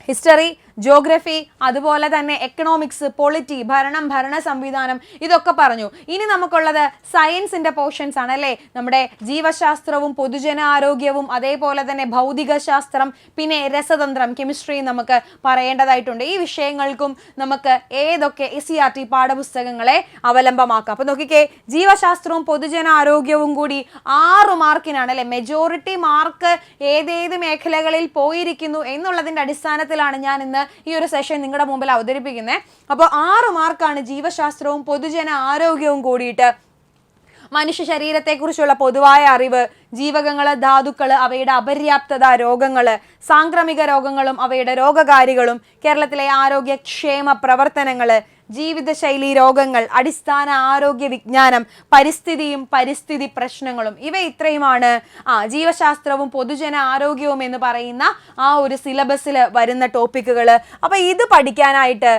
ഹിസ്റ്ററി, ജോഗ്രഫി, അതുപോലെ തന്നെ എക്കണോമിക്സ്, പൊളിറ്റി, ഭരണം, ഭരണ സംവിധാനം ഇതൊക്കെ പറഞ്ഞു. ഇനി നമുക്കുള്ളത് സയൻസിന്റെ പോർഷൻസ് ആണ് അല്ലേ. നമ്മുടെ ജീവശാസ്ത്രവും പൊതുജനാരോഗ്യവും, അതേപോലെ തന്നെ ഭൗതിക ശാസ്ത്രം, പിന്നെ രസതന്ത്രം, കെമിസ്ട്രി നമുക്ക് പറയേണ്ടതായിട്ടുണ്ട്. ഈ വിഷയങ്ങൾക്കും നമുക്ക് ഏതൊക്കെ SCERT പാഠപുസ്തകങ്ങളെ അവലംബമാക്കാം. അപ്പൊ നോക്കിക്കേ, ജീവശാസ്ത്രവും പൊതുജനാരോഗ്യവും കൂടി 6 മാർക്കിനാണ് അല്ലെ. മെജോറിറ്റി മാർക്ക് ഏതേത് മേഖലകളിൽ പോയിരിക്കുന്നു എന്നുള്ളതിന്റെ അടിസ്ഥാനത്തിലാണ് ഞാൻ ഇന്ന് ഈ ഒരു സെഷൻ നിങ്ങളുടെ മുമ്പിൽ അവതരിപ്പിക്കുന്നത്. അപ്പോൾ 6 മാർക്കാണ് ജീവശാസ്ത്രവും പൊതുജന ആരോഗ്യവും കൂടിയിട്ട്. മനുഷ്യ ശരീരത്തെക്കുറിച്ചുള്ള പൊതുവായ അറിവ്, ജീവകങ്ങള്, ധാതുക്കള്, അവയുടെ അപര്യാപ്തത, രോഗങ്ങള്, സാംക്രമിക രോഗങ്ങളും അവയുടെ രോഗകാരികളും, കേരളത്തിലെ ആരോഗ്യക്ഷേമ പ്രവർത്തനങ്ങള്, ജീവിതശൈലി രോഗങ്ങൾ, അടിസ്ഥാന ആരോഗ്യ വിജ്ഞാനം, പരിസ്ഥിതിയും പരിസ്ഥിതി പ്രശ്നങ്ങളും. ഇവ ഇത്രയുമാണ് ജീവശാസ്ത്രവും പൊതുജന ആരോഗ്യവും എന്ന് പറയുന്ന ആ ഒരു സിലബസിൽ വരുന്ന ടോപ്പിക്കുകൾ. അപ്പൊ ഇത് പഠിക്കാനായിട്ട്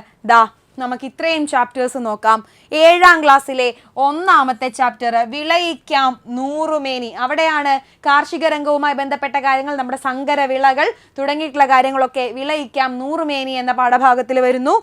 നമുക്ക് ഇത്രയും ചാപ്റ്റേഴ്സ് നോക്കാം. 7ാം ക്ലാസ്സിലെ 1ാമത്തെ ചാപ്റ്റർ വിളയിക്കാം നൂറുമേനി. അവിടെയാണ് കാർഷിക രംഗവുമായി ബന്ധപ്പെട്ട കാര്യങ്ങൾ, നമ്മുടെ സങ്കര വിളകൾ തുടങ്ങിയിട്ടുള്ള കാര്യങ്ങളൊക്കെ വിളയിക്കാം നൂറുമേനി എന്ന പാഠഭാഗത്തിൽ വരുന്നു.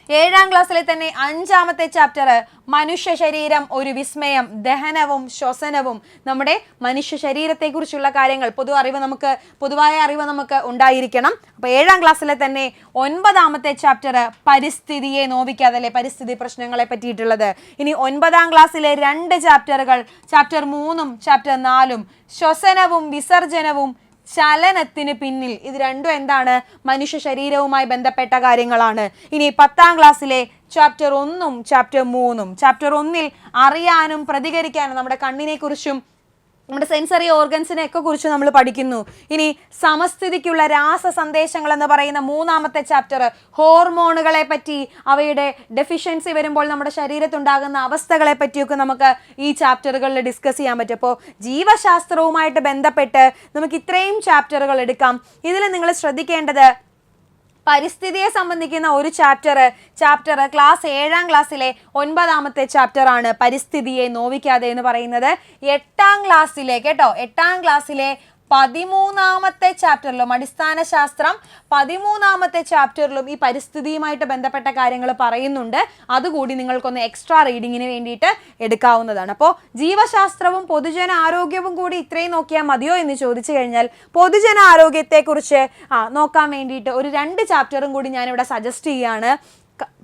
7ാം ക്ലാസ്സിലെ തന്നെ 5ാമത്തെ ചാപ്റ്റർ മനുഷ്യ ശരീരം ഒരു വിസ്മയം, ദഹനവും ശ്വസനവും, നമ്മുടെ മനുഷ്യ ശരീരത്തെക്കുറിച്ചുള്ള കാര്യങ്ങൾ, പൊതുവായ അറിവ് നമുക്ക് ഉണ്ടായിരിക്കണം. അപ്പൊ 7ാം ക്ലാസ്സിലെ തന്നെ 9ാമത്തെ ചാപ്റ്റർ പരിസ്ഥിതിയെ നോവിക്കാതെ അല്ലെ, പരിസ്ഥിതി പ്രശ്നങ്ങളെ പറ്റിയിട്ടുള്ളത്. ഇനി 9ാം ക്ലാസ്സിലെ 2 ചാപ്റ്ററുകൾ, ചാപ്റ്റർ 3ഉം ചാപ്റ്റർ 4ഉം, ശ്വസനവും വിസർജനവും ചലനത്തിന് പിന്നിൽ. ഇത് രണ്ടും എന്താണ്? മനുഷ്യ ശരീരവുമായി ബന്ധപ്പെട്ട കാര്യങ്ങളാണ്. ഇനി 10ാം ക്ലാസ്സിലെ ചാപ്റ്റർ 1ഉം ചാപ്റ്റർ 3ഉം. ചാപ്റ്റർ 1ൽ അറിയാനും പ്രതികരിക്കാനും, നമ്മുടെ കണ്ണിനെ കുറിച്ചും നമ്മുടെ സെൻസറി ഓർഗൻസിനെ ഒക്കെ കുറിച്ച് നമ്മൾ പഠിക്കുന്നു. ഇനി സമസ്ഥിതിക്കുള്ള രാസ സന്ദേശങ്ങൾ എന്ന് പറയുന്ന 3ാമത്തെ ചാപ്റ്റർ, ഹോർമോണുകളെ പറ്റി, അവയുടെ ഡെഫിഷ്യൻസി വരുമ്പോൾ നമ്മുടെ ശരീരത്തുണ്ടാകുന്ന അവസ്ഥകളെ പറ്റിയൊക്കെ നമുക്ക് ഈ ചാപ്റ്ററുകളിൽ ഡിസ്കസ് ചെയ്യാൻ പറ്റും. അപ്പോൾ ജീവശാസ്ത്രവുമായിട്ട് ബന്ധപ്പെട്ട് നമുക്ക് ഇത്രയും ചാപ്റ്ററുകൾ എടുക്കാം. ഇതിൽ നിങ്ങൾ ശ്രദ്ധിക്കേണ്ടത് പരിസ്ഥിതിയെ സംബന്ധിക്കുന്ന ഒരു ചാപ്റ്റർ ക്ലാസ് 7ാം ക്ലാസ്സിലെ 9ാമത്തെ ചാപ്റ്റർ ആണ്, പരിസ്ഥിതിയെ നോവിക്കാതെ എന്ന് പറയുന്നത്. 8ാം ക്ലാസ്സിലെ 13ാമത്തെ ചാപ്റ്ററിലും, അടിസ്ഥാന ശാസ്ത്രം 13ാമത്തെ ചാപ്റ്ററിലും ഈ പരിസ്ഥിതിയുമായിട്ട് ബന്ധപ്പെട്ട കാര്യങ്ങൾ പറയുന്നുണ്ട്. അതുകൂടി നിങ്ങൾക്കൊന്ന് എക്സ്ട്രാ റീഡിങ്ങിന് വേണ്ടിയിട്ട് എടുക്കാവുന്നതാണ്. അപ്പോൾ ജീവശാസ്ത്രവും പൊതുജന ആരോഗ്യവും കൂടി ഇത്രയും നോക്കിയാൽ മതിയോ എന്ന് ചോദിച്ചു കഴിഞ്ഞാൽ, പൊതുജന ആരോഗ്യത്തെക്കുറിച്ച് നോക്കാൻ വേണ്ടിയിട്ട് ഒരു 2 ചാപ്റ്ററും കൂടി ഞാനിവിടെ സജസ്റ്റ് ചെയ്യുകയാണ്.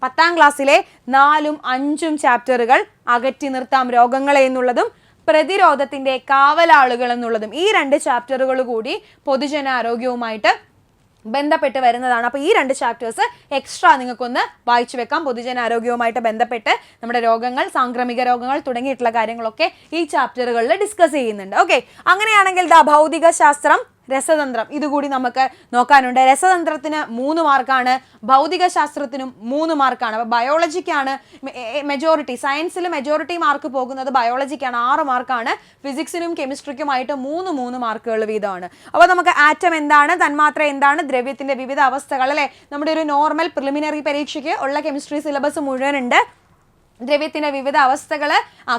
10ാം ക്ലാസ്സിലെ 4ഉം 5ഉം ചാപ്റ്ററുകൾ, അകറ്റി നിർത്താം രോഗങ്ങളെ എന്നുള്ളതും പ്രതിരോധത്തിന്റെ കാവലാളുകൾ എന്നുള്ളതും. ഈ 2 ചാപ്റ്ററുകൾ കൂടി പൊതുജനാരോഗ്യവുമായിട്ട് ബന്ധപ്പെട്ട് വരുന്നതാണ്. അപ്പോൾ ഈ 2 ചാപ്റ്റേഴ്സ് എക്സ്ട്രാ നിങ്ങൾക്കൊന്ന് വായിച്ചു വെക്കാം. പൊതുജനാരോഗ്യവുമായിട്ട് ബന്ധപ്പെട്ട് നമ്മുടെ രോഗങ്ങൾ, സാംക്രമിക രോഗങ്ങൾ തുടങ്ങിയിട്ടുള്ള കാര്യങ്ങളൊക്കെ ഈ ചാപ്റ്ററുകളിൽ ഡിസ്കസ് ചെയ്യുന്നുണ്ട്. ഓക്കെ, അങ്ങനെയാണെങ്കിൽ ഭൗതിക ശാസ്ത്രം, രസതന്ത്രം ഇതുകൂടി നമുക്ക് നോക്കാനുണ്ട്. രസതന്ത്രത്തിന് 3 മാർക്കാണ്, ഭൗതിക ശാസ്ത്രത്തിനും 3 മാർക്കാണ്. അപ്പോൾ ബയോളജിക്കാണ് മെജോറിറ്റി, സയൻസിൽ മെജോറിറ്റി മാർക്ക് പോകുന്നത് ബയോളജിക്കാണ്, 6 മാർക്കാണ്. ഫിസിക്സിനും കെമിസ്ട്രിക്കുമായിട്ട് 3 മാർക്കുകൾ വീതമാണ്. അപ്പോൾ നമുക്ക് ആറ്റം എന്താണ്, തന്മാത്ര എന്താണ്, ദ്രവ്യത്തിന്റെ വിവിധ അവസ്ഥകൾ അല്ലെ, നമ്മുടെ ഒരു നോർമൽ പ്രിലിമിനറി പരീക്ഷയ്ക്ക് ഉള്ള കെമിസ്ട്രി സിലബസ് മുഴുവനുണ്ട്. ദ്രവ്യത്തിന്റെ വിവിധ അവസ്ഥകൾ,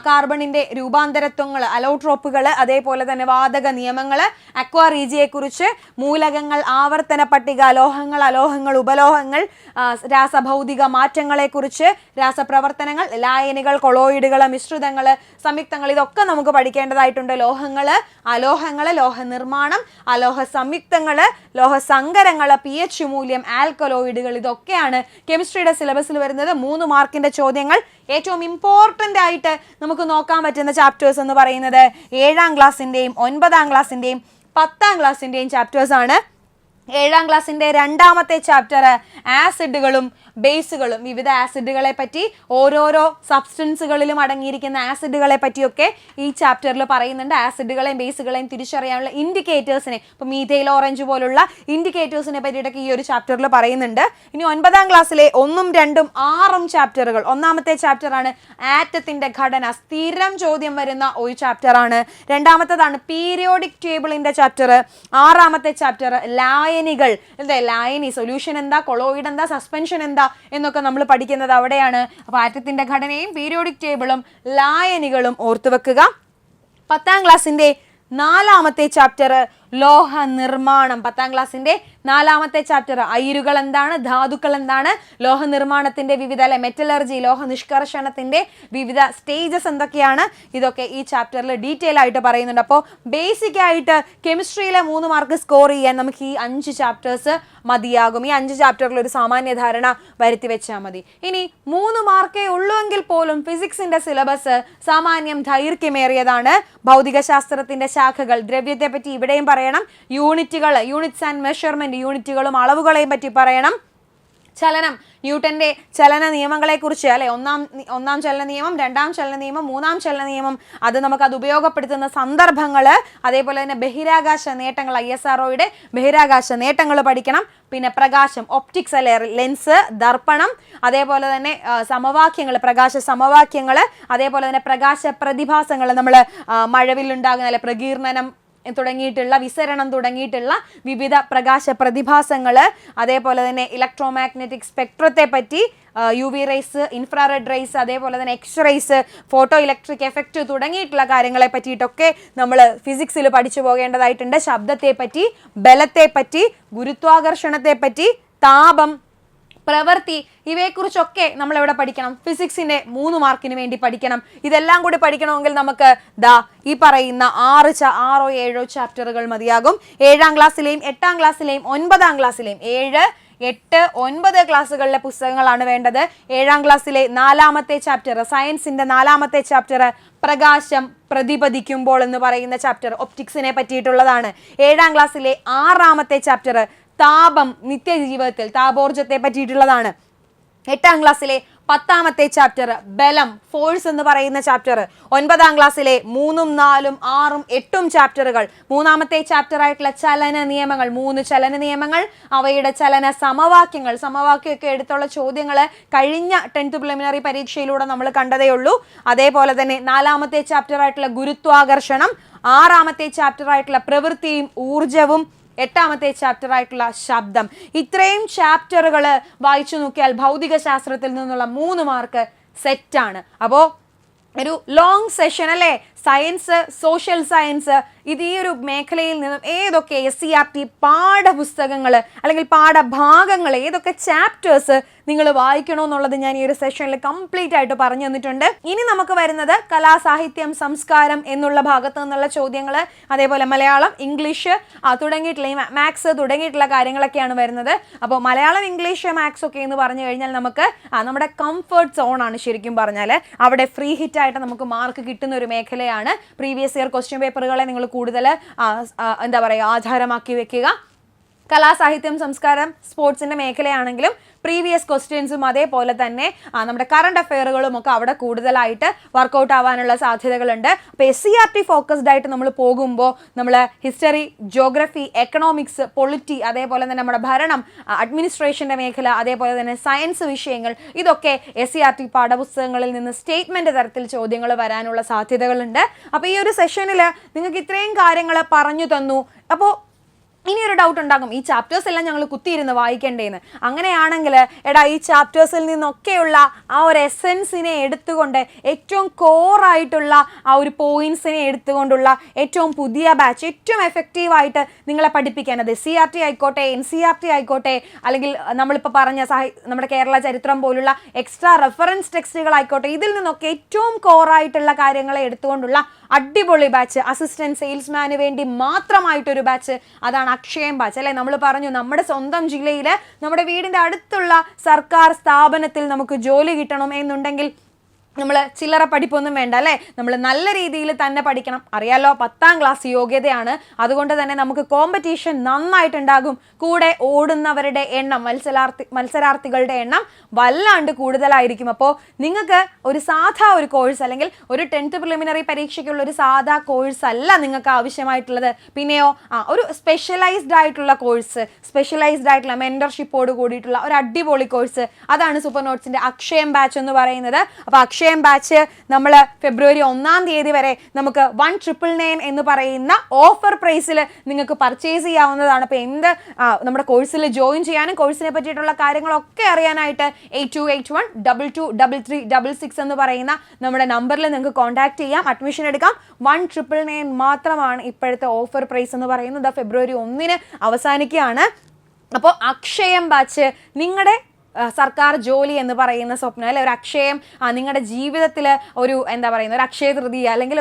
കാർബണിന്റെ രൂപാന്തരത്വങ്ങൾ, അലോട്രോപ്പുകൾ, അതേപോലെ തന്നെ വാതക നിയമങ്ങൾ, അക്വാ റീജിയെക്കുറിച്ച്, മൂലകങ്ങൾ, ആവർത്തന പട്ടിക, ലോഹങ്ങൾ, അലോഹങ്ങൾ, ഉപലോഹങ്ങൾ, രാസഭൗതിക മാറ്റങ്ങളെക്കുറിച്ച്, രാസപ്രവർത്തനങ്ങൾ, ലായനികൾ, കൊളോയിഡുകൾ, മിശ്രിതങ്ങൾ, സംയുക്തങ്ങൾ, ഇതൊക്കെ നമുക്ക് പഠിക്കേണ്ടതായിട്ടുണ്ട്. ലോഹങ്ങൾ, അലോഹങ്ങൾ, ലോഹ നിർമ്മാണം, അലോഹ സംയുക്തങ്ങൾ, ലോഹ സങ്കരങ്ങൾ, pH മൂല്യം, ആൽക്കലോയിഡുകൾ, ഇതൊക്കെയാണ് കെമിസ്ട്രിയുടെ സിലബസിൽ വരുന്നത്. 3 മാർക്കിന്റെ ചോദ്യങ്ങൾ. ഏറ്റവും ഇമ്പോർട്ടൻ്റ് ആയിട്ട് നമുക്ക് നോക്കാൻ പറ്റുന്ന ചാപ്റ്റേഴ്സ് എന്ന് പറയുന്നത് 7ാം ക്ലാസ്സിൻ്റെയും 9ാം ക്ലാസ്സിൻ്റെയും 10ാം ക്ലാസ്സിൻ്റെയും ചാപ്റ്റേഴ്സാണ്. 7ാം ക്ലാസ്സിൻ്റെ 2ാമത്തെ ചാപ്റ്റർ ആസിഡുകളും ബേസുകളും, വിവിധ ആസിഡുകളെ പറ്റി, ഓരോരോ സബ്സ്റ്റൻസുകളിലും അടങ്ങിയിരിക്കുന്ന ആസിഡുകളെ പറ്റിയൊക്കെ ഈ ചാപ്റ്ററിൽ പറയുന്നുണ്ട്. ആസിഡുകളെയും ബേസുകളെയും തിരിച്ചറിയാനുള്ള ഇൻഡിക്കേറ്റേഴ്സിനെ, ഇപ്പോൾ മീഥൈൽ ഓറഞ്ച് പോലുള്ള ഇൻഡിക്കേറ്റേഴ്സിനെ പറ്റിയിട്ടൊക്കെ ഈ ഒരു ചാപ്റ്ററിൽ പറയുന്നുണ്ട്. ഇനി 9ാം ക്ലാസ്സിലെ 1ഉം 2ഉം 6ഉം ചാപ്റ്ററുകൾ. 1ാമത്തെ ചാപ്റ്ററാണ് ആറ്റത്തിന്റെ ഘടന, സ്ഥിരം ചോദ്യം വരുന്ന ഒരു ചാപ്റ്ററാണ്. 2ാമത്തേതാണ് പീരിയോഡിക് ടേബിളിന്റെ ചാപ്റ്റർ. 6ാമത്തെ ചാപ്റ്റർ ലായനികൾ, ലായനി സൊല്യൂഷൻ എന്താ, കൊളോയിഡ് എന്താ, സസ്പെൻഷൻ എന്താ എന്നൊക്കെ നമ്മൾ പഠിക്കുന്നത് അവിടെയാണ്. അപ്പോൾ ആറ്റത്തിന്റെ ഘടനയും പീരിയോഡിക് ടേബിളും ലായനികളും ഓർത്തു വെക്കുക. 10ാം ക്ലാസ്സിന്റെ 4ാമത്തെ ചാപ്റ്റർ ലോഹ നിർമ്മാണം. 10ാം ക്ലാസ്സിന്റെ 4ാമത്തെ ചാപ്റ്റർ അയിരുകൾ എന്താണ്, ധാതുക്കൾ എന്താണ്, ലോഹ നിർമ്മാണത്തിന്റെ വിവിധ മെറ്റലർജി, ലോഹ നിഷ്കർഷണത്തിന്റെ വിവിധ സ്റ്റേജസ് എന്തൊക്കെയാണ്, ഇതൊക്കെ ഈ ചാപ്റ്ററിൽ ഡീറ്റെയിൽ ആയിട്ട് പറയുന്നുണ്ട്. അപ്പോൾ ബേസിക് ആയിട്ട് കെമിസ്ട്രിയിലെ 3 മാർക്ക് സ്കോർ ചെയ്യാൻ നമുക്ക് ഈ 5 ചാപ്റ്റേഴ്സ് മതിയാകും. ഈ 5 ചാപ്റ്ററിൽ ഒരു സാമാന്യ ധാരണ വരുത്തി വെച്ചാൽ മതി. ഇനി 3 മാർക്കേ ഉള്ളുവെങ്കിൽ പോലും ഫിസിക്സിന്റെ സിലബസ് സാമാന്യം ദൈർഘ്യമേറിയതാണ്. ഭൗതിക ശാസ്ത്രത്തിന്റെ ശാഖകൾ, ദ്രവ്യത്തെ പറ്റി ഇവിടെയും പറയണം, യൂണിറ്റുകൾ, യൂണിറ്റ്സ് ആൻഡ് മെഷർമെന്റ്, യൂണിറ്റുകളും അളവുകളെയും പറ്റി പറയണം. ചലനം, ന്യൂട്ടന്റെ ചലന നിയമങ്ങളെ കുറിച്ച് അല്ലെ, ഒന്നാം ചലന നിയമം, 2ാം ചലന നിയമം, 3ാം ചലന നിയമം, അത് ഉപയോഗപ്പെടുത്തുന്ന സന്ദർഭങ്ങൾ, അതേപോലെ തന്നെ ബഹിരാകാശ നേട്ടങ്ങൾ, ISROയുടെ ബഹിരാകാശ നേട്ടങ്ങൾ പഠിക്കണം. പിന്നെ പ്രകാശം, ഒപ്റ്റിക്സ് അല്ലെ, ലെൻസ്, ദർപ്പണം, അതേപോലെ തന്നെ സമവാക്യങ്ങൾ, പ്രകാശ സമവാക്യങ്ങൾ, അതേപോലെ തന്നെ പ്രകാശ പ്രതിഭാസങ്ങൾ, നമ്മൾ മഴവില്ലുണ്ടാകുന്ന അല്ലെ പ്രകീർണനം തുടങ്ങിയിട്ടുള്ള, വിസരണം തുടങ്ങിയിട്ടുള്ള വിവിധ പ്രകാശ പ്രതിഭാസങ്ങൾ, അതേപോലെ തന്നെ ഇലക്ട്രോമാഗ്നറ്റിക് സ്പെക്ട്രത്തെ പറ്റി, UV റേസ്, ഇൻഫ്രാറെഡ് റേസ്, അതേപോലെ തന്നെ എക്സ്-റേസ്, ഫോട്ടോ ഇലക്ട്രിക് എഫക്റ്റ് തുടങ്ങിയിട്ടുള്ള കാര്യങ്ങളെ പറ്റിയിട്ടൊക്കെ നമ്മൾ ഫിസിക്സിൽ പഠിച്ചു പോകേണ്ടതായിട്ടുണ്ട്. ശബ്ദത്തെ പറ്റി, ബലത്തെ പറ്റി, ഗുരുത്വാകർഷണത്തെ പറ്റി, താപം, പ്രവൃത്തി, ഇവയെക്കുറിച്ചൊക്കെ നമ്മൾ എവിടെ പഠിക്കണം? ഫിസിക്സിന്റെ 3 മാർക്കിന് വേണ്ടി പഠിക്കണം. ഇതെല്ലാം കൂടി പഠിക്കണമെങ്കിൽ നമുക്ക് ഈ പറയുന്ന 6 7 ചാപ്റ്ററുകൾ മതിയാകും. 7ാം ക്ലാസ്സിലെയും 8ാം ക്ലാസ്സിലെയും 9ാം ക്ലാസ്സിലെയും 7, 8, 9 ക്ലാസ്സുകളിലെ പുസ്തകങ്ങളാണ് വേണ്ടത്. 7ാം ക്ലാസ്സിലെ 4ാമത്തെ ചാപ്റ്റർ, സയൻസിന്റെ 4ാമത്തെ ചാപ്റ്റർ പ്രകാശം പ്രതിപദിക്കുമ്പോൾ എന്ന് പറയുന്ന ചാപ്റ്റർ ഒപ്റ്റിക്സിനെ പറ്റിയിട്ടുള്ളതാണ്. 7ാം ക്ലാസ്സിലെ 6ാമത്തെ ചാപ്റ്റർ താപം, നിത്യജീവിതത്തിൽ താപോർജത്തെ പറ്റിയിട്ടുള്ളതാണ്. 8ാം ക്ലാസ്സിലെ 10ാമത്തെ ചാപ്റ്റർ ബലം, ഫോഴ്സ് എന്ന് പറയുന്ന ചാപ്റ്റർ. 9ാം ക്ലാസ്സിലെ 3ഉം 4ഉം 6ഉം 8ഉം ചാപ്റ്ററുകൾ. 3ാമത്തെ ചാപ്റ്റർ ആയിട്ടുള്ള ചലന നിയമങ്ങൾ, 3 ചലന നിയമങ്ങൾ, അവയുടെ ചലന സമവാക്യമൊക്കെ എടുത്തുള്ള ചോദ്യങ്ങൾ കഴിഞ്ഞ 10th പ്രിലിമിനറി പരീക്ഷയിലൂടെ നമ്മൾ കണ്ടതേ ഉള്ളൂ. അതേപോലെ തന്നെ 4ാമത്തെ ചാപ്റ്റർ ആയിട്ടുള്ള ഗുരുത്വാകർഷണം, 6ാമത്തെ ചാപ്റ്റർ ആയിട്ടുള്ള പ്രവൃത്തിയും ഊർജവും, 8ാമത്തെ ചാപ്റ്റർ ആയിട്ടുള്ള ശബ്ദം. ഇത്രയും ചാപ്റ്ററുകൾ വായിച്ചു നോക്കിയാൽ ഭൗതിക ശാസ്ത്രത്തിൽ നിന്നുള്ള 3 മാർക്ക് സെറ്റാണ്. അപ്പോൾ ഒരു ലോങ് സെഷൻ അല്ലേ, സയൻസ്, സോഷ്യൽ സയൻസ്, ഇത് ഈ ഒരു മേഖലയിൽ നിന്നും ഏതൊക്കെ SCERT പാഠപുസ്തകങ്ങൾ അല്ലെങ്കിൽ പാഠഭാഗങ്ങൾ, ഏതൊക്കെ ചാപ്റ്റേഴ്സ് നിങ്ങൾ വായിക്കണമെന്നുള്ളത് ഞാൻ ഈ ഒരു സെഷനിൽ കംപ്ലീറ്റ് ആയിട്ട് പറഞ്ഞു തന്നിട്ടുണ്ട്. ഇനി നമുക്ക് വരുന്നത് കലാ, സാഹിത്യം, സംസ്കാരം എന്നുള്ള ഭാഗത്ത് നിന്നുള്ള ചോദ്യങ്ങൾ, അതേപോലെ മലയാളം, ഇംഗ്ലീഷ് തുടങ്ങിയിട്ടുള്ള മാത്സ് തുടങ്ങിയിട്ടുള്ള കാര്യങ്ങളൊക്കെയാണ് വരുന്നത്. അപ്പോൾ മലയാളം, ഇംഗ്ലീഷ്, മാത്സ് ഒക്കെ എന്ന് പറഞ്ഞു കഴിഞ്ഞാൽ നമുക്ക് നമ്മുടെ കംഫർട്ട് സോണാണ്. ശരിക്കും പറഞ്ഞാൽ അവിടെ ഫ്രീ ഹിറ്റ് ആയിട്ട് നമുക്ക് മാർക്ക് കിട്ടുന്ന ഒരു മേഖലയാണ്. പ്രീവിയസ് ഇയർ ക്വസ്റ്റ്യൻ പേപ്പറുകളെ നിങ്ങൾ കൂടുതൽ ആധാരമാക്കി വെക്കുക. കലാസാഹിത്യം സംസ്കാരം സ്പോർട്സിൻ്റെ മേഖലയാണെങ്കിലും പ്രീവിയസ് ക്വസ്റ്റ്യൻസും അതേപോലെ തന്നെ നമ്മുടെ കറണ്ട് അഫെയറുകളും ഒക്കെ അവിടെ കൂടുതലായിട്ട് വർക്കൗട്ട് ആവാനുള്ള സാധ്യതകളുണ്ട്. അപ്പോൾ SCERT ഫോക്കസ്ഡ് ആയിട്ട് നമ്മൾ പോകുമ്പോൾ നമ്മൾ ഹിസ്റ്ററി, ജോഗ്രഫി, എക്കണോമിക്സ്, പൊളിറ്റി, അതേപോലെ തന്നെ നമ്മുടെ ഭരണം, അഡ്മിനിസ്ട്രേഷൻ്റെ മേഖല, അതേപോലെ തന്നെ സയൻസ് വിഷയങ്ങൾ, ഇതൊക്കെ SCERT പാഠപുസ്തകങ്ങളിൽ നിന്ന് സ്റ്റേറ്റ്മെൻറ്റ് തരത്തിൽ ചോദ്യങ്ങൾ വരാനുള്ള സാധ്യതകളുണ്ട്. അപ്പോൾ ഈ ഒരു സെഷനിൽ നിങ്ങൾക്ക് ഇത്രയും കാര്യങ്ങൾ പറഞ്ഞു തന്നു. അപ്പോൾ ഇനിയൊരു ഡൗട്ട് ഉണ്ടാകും, ഈ ചാപ്റ്റേഴ്സ് എല്ലാം ഞങ്ങൾ കുത്തിയിരുന്ന് വായിക്കേണ്ടേന്ന്. അങ്ങനെയാണെങ്കിൽ എടാ, ഈ ചാപ്റ്റേഴ്സിൽ നിന്നൊക്കെയുള്ള ആ ഒരു എസെൻസിനെ എടുത്തുകൊണ്ട് ഏറ്റവും കോറായിട്ടുള്ള ആ ഒരു പോയിന്റ്സിനെ എടുത്തുകൊണ്ടുള്ള ഏറ്റവും പുതിയ ബാച്ച്, ഏറ്റവും എഫക്റ്റീവായിട്ട് നിങ്ങളെ പഠിപ്പിക്കാൻ, അത് SCERT ആയിക്കോട്ടെ, NCERT ആയിക്കോട്ടെ, അല്ലെങ്കിൽ നമ്മളിപ്പോൾ പറഞ്ഞ നമ്മുടെ കേരള ചരിത്രം പോലുള്ള എക്സ്ട്രാ റെഫറൻസ് ടെക്സ്റ്റുകളായിക്കോട്ടെ, ഇതിൽ നിന്നൊക്കെ ഏറ്റവും കോറായിട്ടുള്ള കാര്യങ്ങളെ എടുത്തുകൊണ്ടുള്ള അടിപൊളി ബാച്ച്, അസിസ്റ്റന്റ് സെയിൽസ്മാന് വേണ്ടി മാത്രമായിട്ടൊരു ബാച്ച്, അതാണ് അക്ഷയം ബാച്ച് അല്ലേ. നമ്മൾ പറഞ്ഞു നമ്മുടെ സ്വന്തം ജില്ലയിൽ നമ്മുടെ വീടിൻ്റെ അടുത്തുള്ള സർക്കാർ സ്ഥാപനത്തിൽ നമുക്ക് ജോലി കിട്ടണം എന്നുണ്ടെങ്കിൽ നമ്മൾ ചില്ലറ പഠിപ്പൊന്നും വേണ്ട അല്ലേ. നമ്മൾ നല്ല രീതിയിൽ തന്നെ പഠിക്കണം. അറിയാലോ, 10ാം ക്ലാസ് യോഗ്യതയാണ്. അതുകൊണ്ട് തന്നെ നമുക്ക് കോമ്പറ്റീഷൻ നന്നായിട്ടുണ്ടാകും. കൂടെ ഓടുന്നവരുടെ എണ്ണം, മത്സരാർത്ഥികളുടെ എണ്ണം വല്ലാണ്ട് കൂടുതലായിരിക്കും. അപ്പോൾ നിങ്ങൾക്ക് ഒരു സാധാ ഒരു കോഴ്സ് അല്ലെങ്കിൽ ഒരു 10th പ്രിലിമിനറി പരീക്ഷയ്ക്കുള്ള ഒരു സാധാ കോഴ്സ് അല്ല നിങ്ങൾക്ക് ആവശ്യമായിട്ടുള്ളത്. പിന്നെയോ ഒരു സ്പെഷ്യലൈസ്ഡ് ആയിട്ടുള്ള കോഴ്സ്, സ്പെഷ്യലൈസ്ഡ് ആയിട്ടുള്ള മെൻറ്റർഷിപ്പോട് കൂടിയിട്ടുള്ള ഒരു അടിപൊളി കോഴ്സ്, അതാണ് സൂപ്പർ നോട്ട്സിൻ്റെ അക്ഷയം ബാച്ച് എന്ന് പറയുന്നത്. അപ്പോൾ അക്ഷയം ബാച്ച് നമ്മൾ ഫെബ്രുവരി 1-ാം തീയതി വരെ നമുക്ക് 1999 എന്ന് പറയുന്ന ഓഫർ പ്രൈസിൽ നിങ്ങൾക്ക് പർച്ചേസ് ചെയ്യാവുന്നതാണ്. അപ്പോൾ നമ്മുടെ കോഴ്സിൽ ജോയിൻ ചെയ്യാനും കോഴ്സിനെ പറ്റിയിട്ടുള്ള കാര്യങ്ങളൊക്കെ അറിയാനായിട്ട് 8281223366 എന്ന് പറയുന്ന നമ്മുടെ നമ്പറിൽ നിങ്ങൾക്ക് കോൺടാക്ട് ചെയ്യാം, അഡ്മിഷൻ എടുക്കാം. 1999 മാത്രമാണ് ഇപ്പോഴത്തെ ഓഫർ പ്രൈസ് എന്ന് പറയുന്നത്. ഫെബ്രുവരി 1-ന് അവസാനിക്കുകയാണ്. അപ്പോൾ അക്ഷയം ബാച്ച് നിങ്ങളുടെ സർക്കാർ ജോലി എന്ന് പറയുന്ന സ്വപ്നം അല്ലെ, ഒരു അക്ഷയം നിങ്ങളുടെ ജീവിതത്തിൽ ഒരു ഒരു അക്ഷയ തൃതീയ അല്ലെങ്കിൽ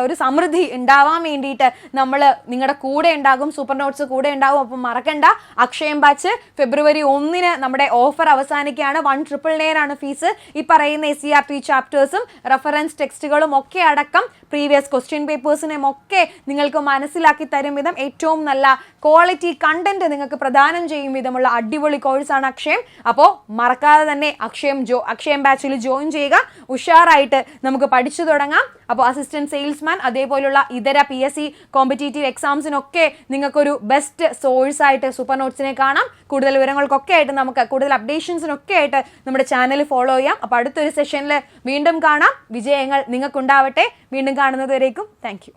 ഒരു സമൃദ്ധി ഉണ്ടാവാൻ വേണ്ടിയിട്ട് നമ്മൾ നിങ്ങളുടെ കൂടെ ഉണ്ടാകും, സൂപ്പർ നോട്ട്സ് കൂടെ ഉണ്ടാകും. അപ്പം മറക്കണ്ട, അക്ഷയം ബാച്ച് ഫെബ്രുവരി 1-ന് നമ്മുടെ ഓഫർ അവസാനിക്കുകയാണ്. 1999 ആണ് ഫീസ്. ഈ പറയുന്ന SCERT ചാപ്റ്റേഴ്സും റെഫറൻസ് ടെക്സ്റ്റുകളും ഒക്കെ അടക്കം പ്രീവിയസ് ക്വസ്റ്റ്യൻ പേപ്പേഴ്സിനെയും ഒക്കെ നിങ്ങൾക്ക് മനസ്സിലാക്കി തരും വിധം ഏറ്റവും നല്ല ക്വാളിറ്റി കണ്ടന്റ് നിങ്ങൾക്ക് പ്രദാനം ചെയ്യും വിധമുള്ള അടിപൊളി കോഴ്സാണ് അക്ഷയം. അപ്പോൾ മറക്കാതെ തന്നെ അക്ഷയം ബാച്ചിൽ ജോയിൻ ചെയ്യുക. ഉഷാറായിട്ട് നമുക്ക് പഠിച്ചു തുടങ്ങാം. അപ്പോൾ അസിസ്റ്റന്റ് സെയിൽസ്മാൻ അതേപോലുള്ള ഇതര PSC കോമ്പറ്റീറ്റീവ് എക്സാംസിനൊക്കെ നിങ്ങൾക്കൊരു ബെസ്റ്റ് സോഴ്സ് ആയിട്ട് സൂപ്പർ നോട്ട്സിനെ കാണാം. കൂടുതൽ വിവരങ്ങൾക്കൊക്കെ ആയിട്ട് നമുക്ക് കൂടുതൽ അപ്ഡേഷൻസിനൊക്കെ ആയിട്ട് നമ്മുടെ ചാനൽ ഫോളോ ചെയ്യാം. അപ്പോൾ അടുത്തൊരു സെഷനിൽ വീണ്ടും കാണാം. വിജയങ്ങൾ നിങ്ങൾക്കുണ്ടാവട്ടെ. വീണ്ടും കാണുന്നത് വരേക്കും താങ്ക് യു.